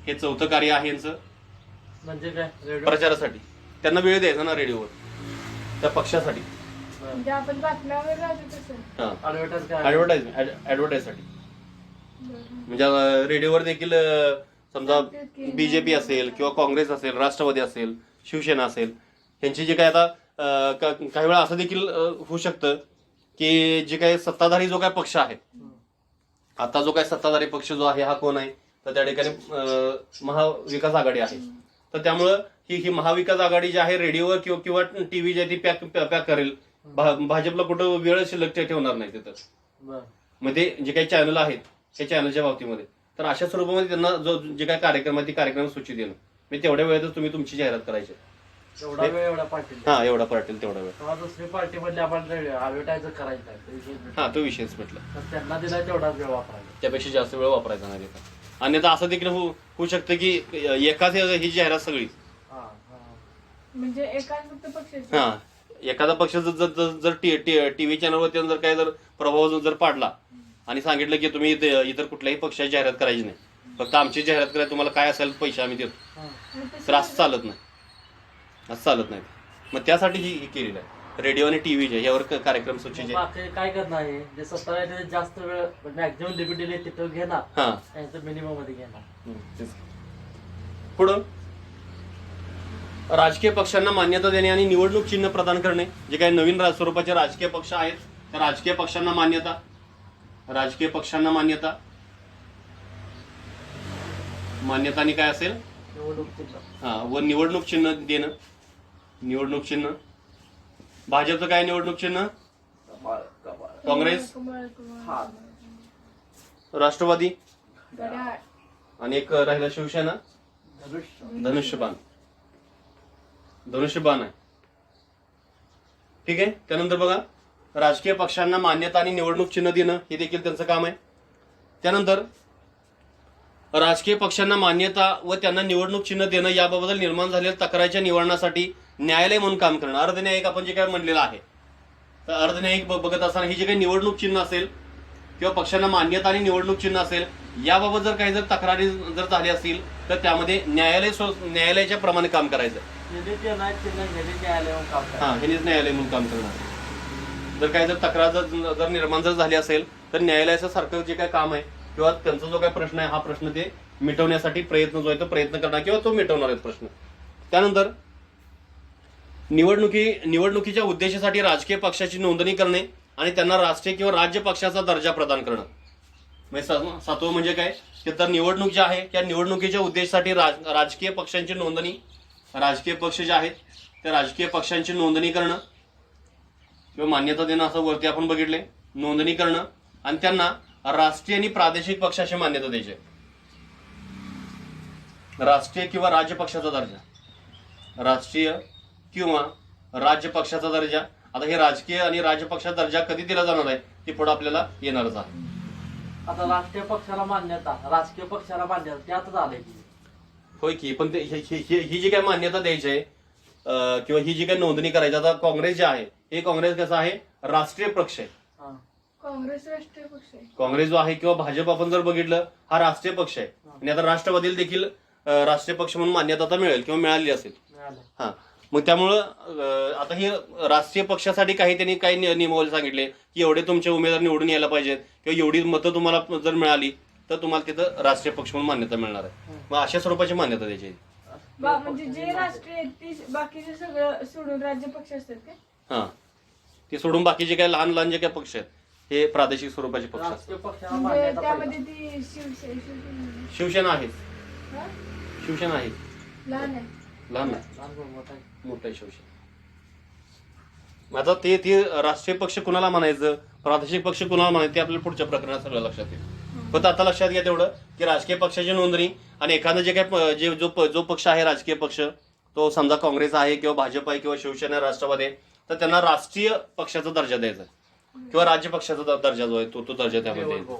हे चौथं कार्य आहे यांचं. म्हणजे काय, प्रचारासाठी त्यांना वेळ द्यायचा ना रेडिओवर त्या पक्षासाठी, म्हणजे आपण बातम्यावर राहतो तसं ऍडव्हर्टाईजसाठी. म्हणजे रेडिओवर देखील समजा बीजेपी असेल किंवा काँग्रेस असेल, राष्ट्रवादी असेल, शिवसेना असेल, यांची जे काय आता काही वेळा असं देखील होऊ शकतं की जे काही सत्ताधारी जो काय पक्ष आहे, आता जो काय सत्ताधारी पक्ष जो आहे हा कोण आहे, तर त्या ठिकाणी महाविकास आघाडी आहे. तर त्यामुळं ही महाविकास आघाडी जी आहे रेडिओवर किंवा टीव्ही जी आहे ती पॅक करेल. भाजपला कुठं वेळ शिल्लक ठेवणार नाही तिथं. मग ते जे काही चॅनल आहेत त्या चॅनलच्या बाबतीमध्ये तर अशा स्वरूपामध्ये त्यांना जे काही कार्यक्रम आहे ती कार्यक्रम सूची देणं, म्हणजे तेवढ्या वेळेतच तुम्ही तुमची जाहिरात करायची. एवढा वेळ एवढा पाटील एवढा पाटील तेवढा वेळ. दुसरी पार्टी मधले आपण ऍडव्हर्टायझर करायचं तो विषयच म्हटलं. त्यांना दिला तेवढाच वेळ वापरायचा, त्यापेक्षा जास्त वेळ वापरायचा नाही तिथं. अन्यथा असं देखील होऊ शकतं की एकाच ही जाहिरात सगळी म्हणजे एकाच फक्त पक्षाची एखादा पक्ष जर टीव्ही चॅनलवरती जर काही प्रभाव जर पाडला आणि सांगितलं की तुम्ही इतर कुठल्याही पक्षाची जाहिरात करायची नाही, फक्त आमची जाहिरात करायला तुम्हाला काय असेल पैसे आम्ही देतो, तर असं चालत नाही. मग त्यासाठी ही केलेलं आहे रेडिओ आणि टीव्हीच्या यावर कार्यक्रम सूची काय करणार आहे. जे सत्ता जास्त वेळ मॅक्झिमम लिमिट दिले तिथं घेणार, मिनिमम मध्ये घेणार. पुढं राजकीय पक्षांना मान्यता देणे आणि निवडणूक चिन्ह प्रदान करणे. जे काही नवीन स्वरूपाचे राजकीय पक्ष आहेत त्या राजकीय पक्षांना मान्यता, राजकीय पक्षांना मान्यता आणि काय असेल निवडणूक चिन्ह. व निवडणूक चिन्ह देणं. निवडणूक चिन्ह भाजपचं काय निवडणूक चिन्ह? काँग्रेस, राष्ट्रवादी घड्याळ, आणि एक राहिला शिवसेना धनुष्यबाण. धनुष्यबाण आहे. ठीक आहे. त्यानंतर बघा राजकीय पक्षांना मान्यता आणि निवडणूक चिन्ह देणं हे देखील त्यांचं काम आहे. त्यानंतर राजकीय पक्षांना मान्यता व त्यांना निवडणूक चिन्ह देणं याबाबत निर्माण झालेल्या तक्रारीच्या निवारणासाठी न्यायालय म्हणून काम करणं. अर्धन्यायिक आपण जे काय म्हणलेलं आहे तर अर्धन्यायिक बघत असताना ही जे काही निवडणूक चिन्ह असेल किंवा पक्षांना मान्यता आणि निवडणूक चिन्ह असेल याबाबत जर काही जर तक्रारी जर झाली असतील तर त्यामध्ये न्यायालयाच्या प्रमाणे काम करायचं. हेच न्यायालय म्हणून काम करणार. जर काही जर तक्रार जर निर्माण जर झाली असेल तर न्यायालयाचं सारखं जे काही काम आहे किंवा त्यांचा जो काही प्रश्न आहे हा प्रश्न ते मिटवण्यासाठी प्रयत्न जो आहे तो प्रयत्न करणार किंवा तो मिटवणार आहे प्रश्न. त्यानंतर निवडणुकीच्या उद्देशासाठी राजकीय पक्षाची नोंदणी करणे आणि त्यांना राष्ट्रीय किंवा राज्य पक्षाचा दर्जा प्रदान करणं. म्हणजे सातवं म्हणजे काय की तर निवडणूक जी आहे त्या निवडणुकीच्या उद्देशासाठी राजकीय पक्षांची नोंदणी, राजकीय पक्ष जे आहेत त्या राजकीय पक्षांची नोंदणी करणं किंवा मान्यता देणं असं वरती आपण बघितले. नोंदणी करणं आणि त्यांना राष्ट्रीय आणि प्रादेशिक पक्षाची मान्यता द्यायची. राष्ट्रीय किंवा राज्य पक्षाचा दर्जा, राष्ट्रीय किंवा राज्य पक्षाचा दर्जा. आता हे राजकीय आणि राज्य पक्षाचा दर्जा कधी दिला जाणार आहे ते पुढे आपल्याला येणारच आहे. आता राष्ट्रीय पक्षाला मान्यता, राजकीय पक्षाला मान्यता त्यातच आलंय की. होय की, पण ते ही जी काय मान्यता द्यायची आहे किंवा ही जी काही नोंदणी करायची. आता काँग्रेस जे आहे हे काँग्रेस कसं आहे राष्ट्रीय पक्ष आहे. काँग्रेस राष्ट्रीय पक्ष आहे. काँग्रेस जो आहे किंवा भाजप आपण जर बघितलं हा राष्ट्रीय पक्ष आहे. आणि आता राष्ट्रवादीला देखील राष्ट्रीय पक्ष म्हणून मान्यता आता मिळेल किंवा मिळाली असेल. हा, मग त्यामुळं आता हे राष्ट्रीय पक्षासाठी त्यांनी काही नियमावली सांगितले की एवढे तुमचे उमेदवार निवडून यायला पाहिजेत किंवा एवढी मतं तुम्हाला जर मिळाली तर तुम्हाला तिथं राष्ट्रीय पक्ष म्हणून मान्यता मिळणार आहे. मग अशा स्वरूपाची मान्यता द्यायची. म्हणजे जे राष्ट्रीय आहेत ती बाकीचे सगळं सोडून राज्य पक्ष असतात काय? हा, ते सोडून बाकीचे काय लहान लहान जे काही पक्ष आहेत हे प्रादेशिक स्वरूपाचे पक्ष असतात. राष्ट्रीय पक्षाला म्हणजे मान्यता त्यामध्ये पाहिजे. ती शिवसेना शिवसेना आहे. हा? शिवसेना आहे. लहान आहे. लहान आहे, लहान भाऊ मोठा आहे. मोठा आहे शिवसेना. आता ते राष्ट्रीय पक्ष कुणाला म्हणायचं, प्रादेशिक पक्ष कुणाला म्हणायचं ते आपल्याला पुढच्या प्रकरणात सगळं लक्षात येईल. फक्त आता लक्षात घ्या तेवढं की राजकीय पक्षाची नोंदणी आणि एखादं जे काय जो पक्ष आहे राजकीय पक्ष तो समजा काँग्रेस आहे किंवा भाजप आहे किंवा शिवसेना राष्ट्रवादी आहे तर त्यांना राष्ट्रीय पक्षाचा दर्जा द्यायचा किंवा राज्य पक्षाचा दर्जा जो आहे तो दर्जा त्यामध्ये द्यायचा.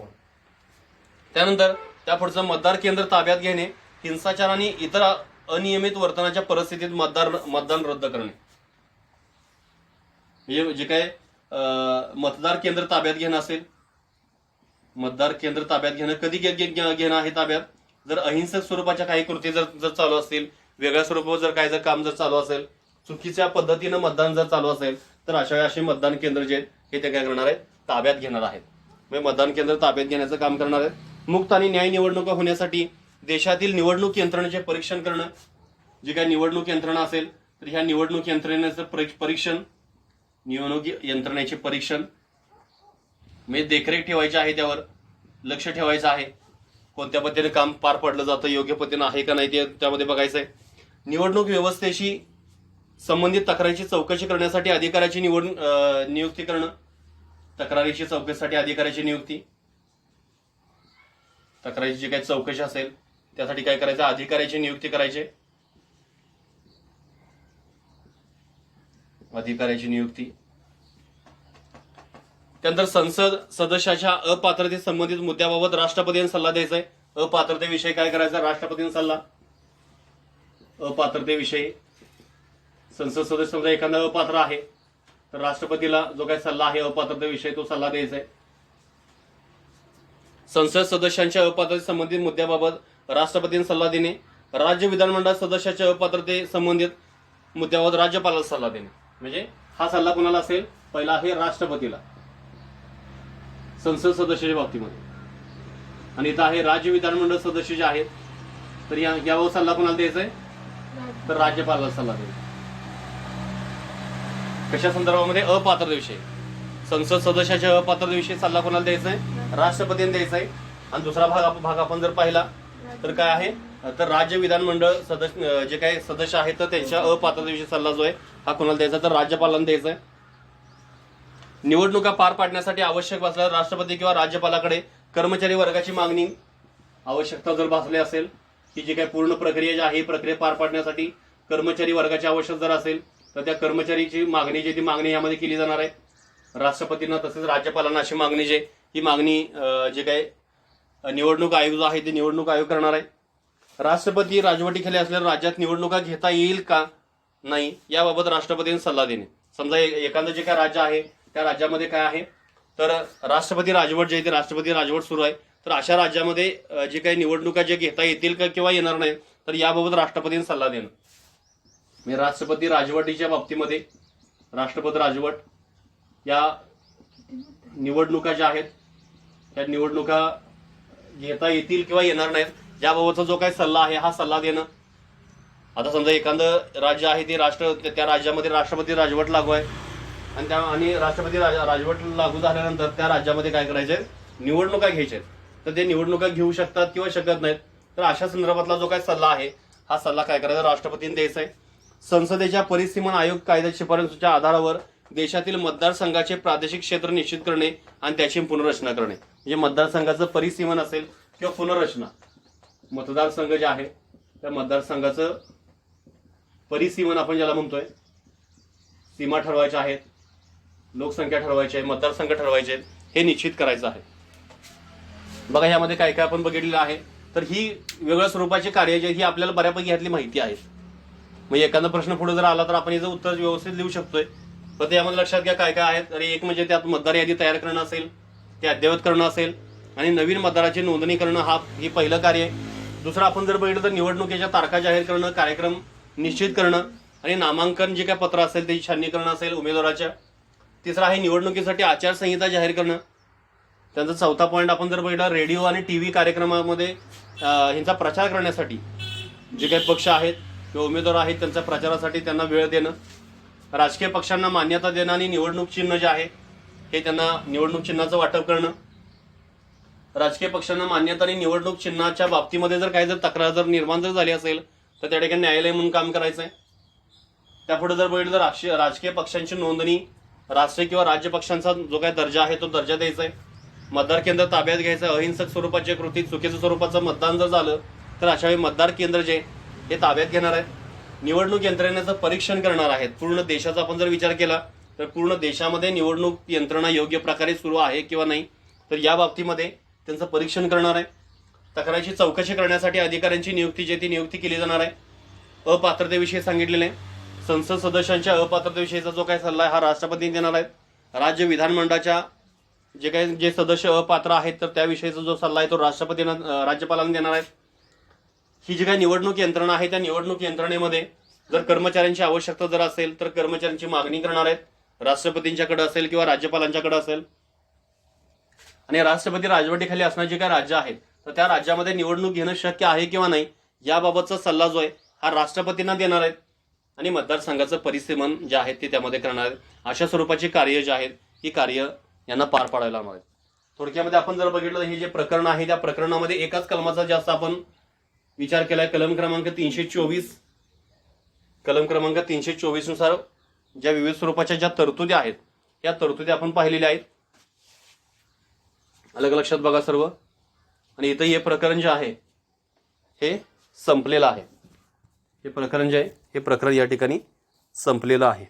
त्यानंतर त्या पुढचं मतदार केंद्र ताब्यात घेणे, हिंसाचार आणि इतर अनियमित वर्तनाच्या परिस्थितीत मतदान रद्द करणे. म्हणजे जे काय मतदार केंद्र ताब्यात घेणं असेल, मतदार केंद्र ताब्यात घेणं कधी घेणं आहे ताब्यात जर अहिंसक स्वरूपाच्या काही कृती जर चालू असतील, वेगळ्या स्वरूपावर जर काही काम जर चालू असेल, चुकीच्या पद्धतीनं मतदान जर चालू असेल तर असे मतदान केंद्र जे आहेत हे ते काय करणार आहेत ताब्यात घेणार आहेत. म्हणजे मतदान केंद्र ताब्यात घेण्याचं काम करणार आहेत. मुक्त आणि न्याय निवडणुका होण्यासाठी देशातील निवडणूक यंत्रणेचे परीक्षण करणं. जी काही निवडणूक यंत्रणा असेल तर ह्या निवडणूक यंत्रणेचं परीक्षण, निवडणूक यंत्रणेचे परीक्षण म्हणजे देखरेख ठेवायची आहे, त्यावर लक्ष ठेवायचं आहे. कोणत्या पद्धतीने काम पार पडलं जातं, योग्य पद्धतीनं आहे का नाही ते त्यामध्ये बघायचं आहे. निवडणूक व्यवस्थेशी संबंधित तक्रारीची चौकशी करण्यासाठी अधिकाऱ्याची नियुक्ती करणं. तक्रारीची चौकशीसाठी अधिकाऱ्याची नियुक्ती, तक्रारीची जी काही चौकशी असेल त्यासाठी काय करायचं अधिकाऱ्याची नियुक्ती करायची. अधिकाऱ्याची नियुक्ती. त्यानंतर संसद सदस्याच्या अपात्रते संबंधित मुद्द्याबाबत राष्ट्रपतींना सल्ला द्यायचा आहे. अपात्रतेविषयी काय करायचं राष्ट्रपतींना सल्ला. अपात्रतेविषयी संसद सदस्य समजा एखादा अपात्र आहे तर राष्ट्रपतीला जो काही सल्ला आहे अपात्रतेविषयी तो सल्ला द्यायचा आहे. संसद सदस्यांच्या अपात्रते संबंधित मुद्द्याबाबत राष्ट्रपतींना सल्ला देणे. राज्य विधानमंडळ सदस्याच्या अपात्रते संबंधित मुद्द्याबाबत राज्यपालाला सल्ला देणे. म्हणजे हा सल्ला कोणाला असेल, पहिला आहे राष्ट्रपतीला संसद सदस्याच्या बाबतीमध्ये, आणि इथं आहे राज्य विधानमंडळ सदस्य जे आहेत तर यावर सल्ला कोणाला द्यायचा आहे तर राज्यपालाला सल्ला देणं. कशा संदर्भामध्ये? अपात्रतेविषयी. संसद सदस्याच्या अपात्रतेविषयी सल्ला कोणाला द्यायचा आहे? राष्ट्रपतींना द्यायचा आहे. आणि दुसरा भाग आपण जर पाहिला तर काय आहे, तर राज्य विधानमंडळ सदस्य जे काही सदस्य आहेत तर त्यांच्या अपात्रतेविषयी सल्ला जो आहे हा कोणाला द्यायचा? तर राज्यपालांना द्यायचा आहे. निवडणुका पार पाडण्यासाठी आवश्यक असल्यास राष्ट्रपती किंवा राज्यपालाकडे कर्मचारी वर्गाची मागणी आवश्यकता जर भासली असेल, की जी काही पूर्ण प्रक्रिया जी आहे प्रक्रिया पार पाडण्यासाठी कर्मचारी वर्गाची आवश्यक जर असेल तर त्या कर्मचारीची मागणी जी ती मागणी यामध्ये केली जाणार आहे. राष्ट्रपतींना तसेच राज्यपालांना अशी मागणी जी ही मागणी जे काही निवडणूक आयोग जो आहे ते निवडणूक आयोग करणार आहे. राष्ट्रपती राजवटीखाली असल्यावर राज्यात निवडणुका घेता येईल का नाही याबाबत राष्ट्रपतींनी सल्ला देणे. समजा एखादं जे काय राज्य आहे त्या राज्यामध्ये काय आहे तर राष्ट्रपती राजवट जे आहे ते राष्ट्रपती राजवट सुरू आहे, तर अशा राज्यामध्ये जे काही निवडणुका जे घेता येतील का किंवा येणार नाही तर याबाबत राष्ट्रपतींनी सल्ला देणं. म्हणजे राष्ट्रपती राजवटीच्या बाबतीमध्ये राष्ट्रपती राजवट या निवडणुका ज्या आहेत त्या निवडणुका घेता येतील किंवा येणार नाहीत याबाबतचा जो काही सल्ला आहे हा सल्ला देणं. आता समजा एखादं राज्य आहे ते त्या राज्यामध्ये राष्ट्रपती राजवट लागू आहे आणि राष्ट्रपती राजवट लागू झाल्यानंतर त्या राज्यामध्ये काय करायचंय? निवडणुका घ्यायच्या आहेत. तर ते निवडणुका घेऊ शकतात किंवा शकत नाहीत. तर अशा संदर्भातला जो काही सल्ला आहे हा सल्ला काय करायचा? राष्ट्रपतींनी द्यायचा आहे. संसदेच्या परिसीमन आयोग कायद्याच्या शिफारसीच्या आधारावर देशातील मतदारसंघाचे प्रादेशिक क्षेत्र निश्चित करणे आणि त्याची पुनर्रचना करणे. म्हणजे मतदारसंघाचं परिसीमन असेल किंवा पुनर्रचना, मतदारसंघ जे आहे त्या मतदारसंघाचं परिसीमन आपण ज्याला म्हणतोय, सीमा ठरवायच्या आहेत, लोकसंख्या ठरवायची आहे, मतदारसंघ ठरवायचे आहेत, हे निश्चित करायचं आहे. बघा यामध्ये काय काय आपण बघितलेलं आहे. तर ही वेगळ्या स्वरूपाची कार्य जी ही आपल्याला बऱ्यापैकी यातली माहिती आहे. म्हणजे एखादा प्रश्न पुढे जर आला तर आपण याचं उत्तर व्यवस्थित लिहू शकतोय. पण त्यामध्ये लक्षात घ्या काय काय आहेत. तर एक म्हणजे त्यात मतदार यादी तयार करणं असेल, ते अद्ययावत करणं असेल आणि नवीन मतदाराची नोंदणी करणं ही पहिलं कार्य आहे. दुसरं आपण जर बघितलं तर निवडणुकीच्या तारखा जाहीर करणं, कार्यक्रम निश्चित करणं आणि नामांकन जे काय पत्र असेल त्याची छाननी करणं असेल उमेदवाराच्या. तिसरं आहे निवडणुकीसाठी आचारसंहिता जाहीर करणं. त्यांचा चौथा पॉईंट आपण जर बघितला रेडिओ आणि टीव्ही कार्यक्रमामध्ये ह्यांचा प्रचार करण्यासाठी जे काही पक्ष आहेत किंवा उमेदवार आहेत त्यांच्या प्रचारासाठी त्यांना वेळ देणं. राजकीय पक्षांना मान्यता देणं आणि निवडणूक चिन्ह जे आहे हे त्यांना निवडणूक चिन्हाचं वाटप करणं. राजकीय पक्षांना मान्यता आणि निवडणूक चिन्हाच्या बाबतीमध्ये जर काही तक्रार निर्माण झाली असेल तर त्या ठिकाणी न्यायालय म्हणून काम करायचं आहे. त्यापुढे जर बघितलं तर राजकीय पक्षांची नोंदणी, राष्ट्रीय किंवा राज्य पक्षांचा जो काही दर्जा आहे तो दर्जा द्यायचा आहे. मतदार केंद्र ताब्यात घ्यायचं. अहिंसक स्वरूपाच्या कृती चुकीच्या स्वरूपाचं मतदान जर झालं तर अशा वेळी मतदार केंद्र जे हे ताब्यात घेणार आहेत. निवडणूक यंत्रणेचं परीक्षण करणार आहेत. पूर्ण देशाचा आपण जर विचार केला तर पूर्ण देशामध्ये निवडणूक यंत्रणा योग्य प्रकारे सुरू आहे किंवा नाही तर या बाबतीमध्ये त्यांचं परीक्षण करणार आहे. तक्रारीची चौकशी करण्यासाठी अधिकाऱ्यांची नियुक्ती केली जाणार आहे. अपात्रतेविषयी सांगितलेलं आहे. संसद सदस्यांच्या अपात्रतेविषयीचा जो काही सल्ला आहे हा राष्ट्रपतींनी देणार आहेत. राज्य विधानमंडळाच्या जे सदस्य अपात्र आहेत तर त्याविषयीचा जो सल्ला आहे तो राज्यपालांना देणार आहेत. ही जी काही निवडणूक यंत्रणा आहे त्या निवडणूक यंत्रणेमध्ये जर कर्मचाऱ्यांची आवश्यकता जर असेल तर कर्मचाऱ्यांची मागणी करणार आहेत. राष्ट्रपतींच्याकडे असेल किंवा राज्यपालांच्याकडे असेल. आणि राष्ट्रपती राजवटीखाली असणारे जे काही राज्य आहेत तर त्या राज्यामध्ये निवडणूक घेणं शक्य आहे किंवा नाही याबाबतचा सल्ला जो आहे हा राष्ट्रपतींना देणार आहेत. आणि मतदारसंघाचं परिसीमन जे आहे ते त्यामध्ये करणार आहेत. अशा स्वरूपाची कार्य जी आहेत ही कार्य यांना पार पाडायला हवं. थोडक्यामध्ये आपण जर बघितलं हे जे प्रकरण आहे त्या प्रकरणामध्ये एकाच कलमाचा जास्त आपण विचार केलाय. कलम क्रमांक 324 नुसार ज्या विविध स्वरूपाच्या ज्या तरतुदी आहेत या तरतुदी आपण पाहिलेल्या आहेत. अलग लक्षात बघा सर्व. आणि इथं हे प्रकरण जे आहे हे संपलेलं आहे. हे प्रकरण जे आहे हे प्रकरण या ठिकाणी संपलेलं आहे.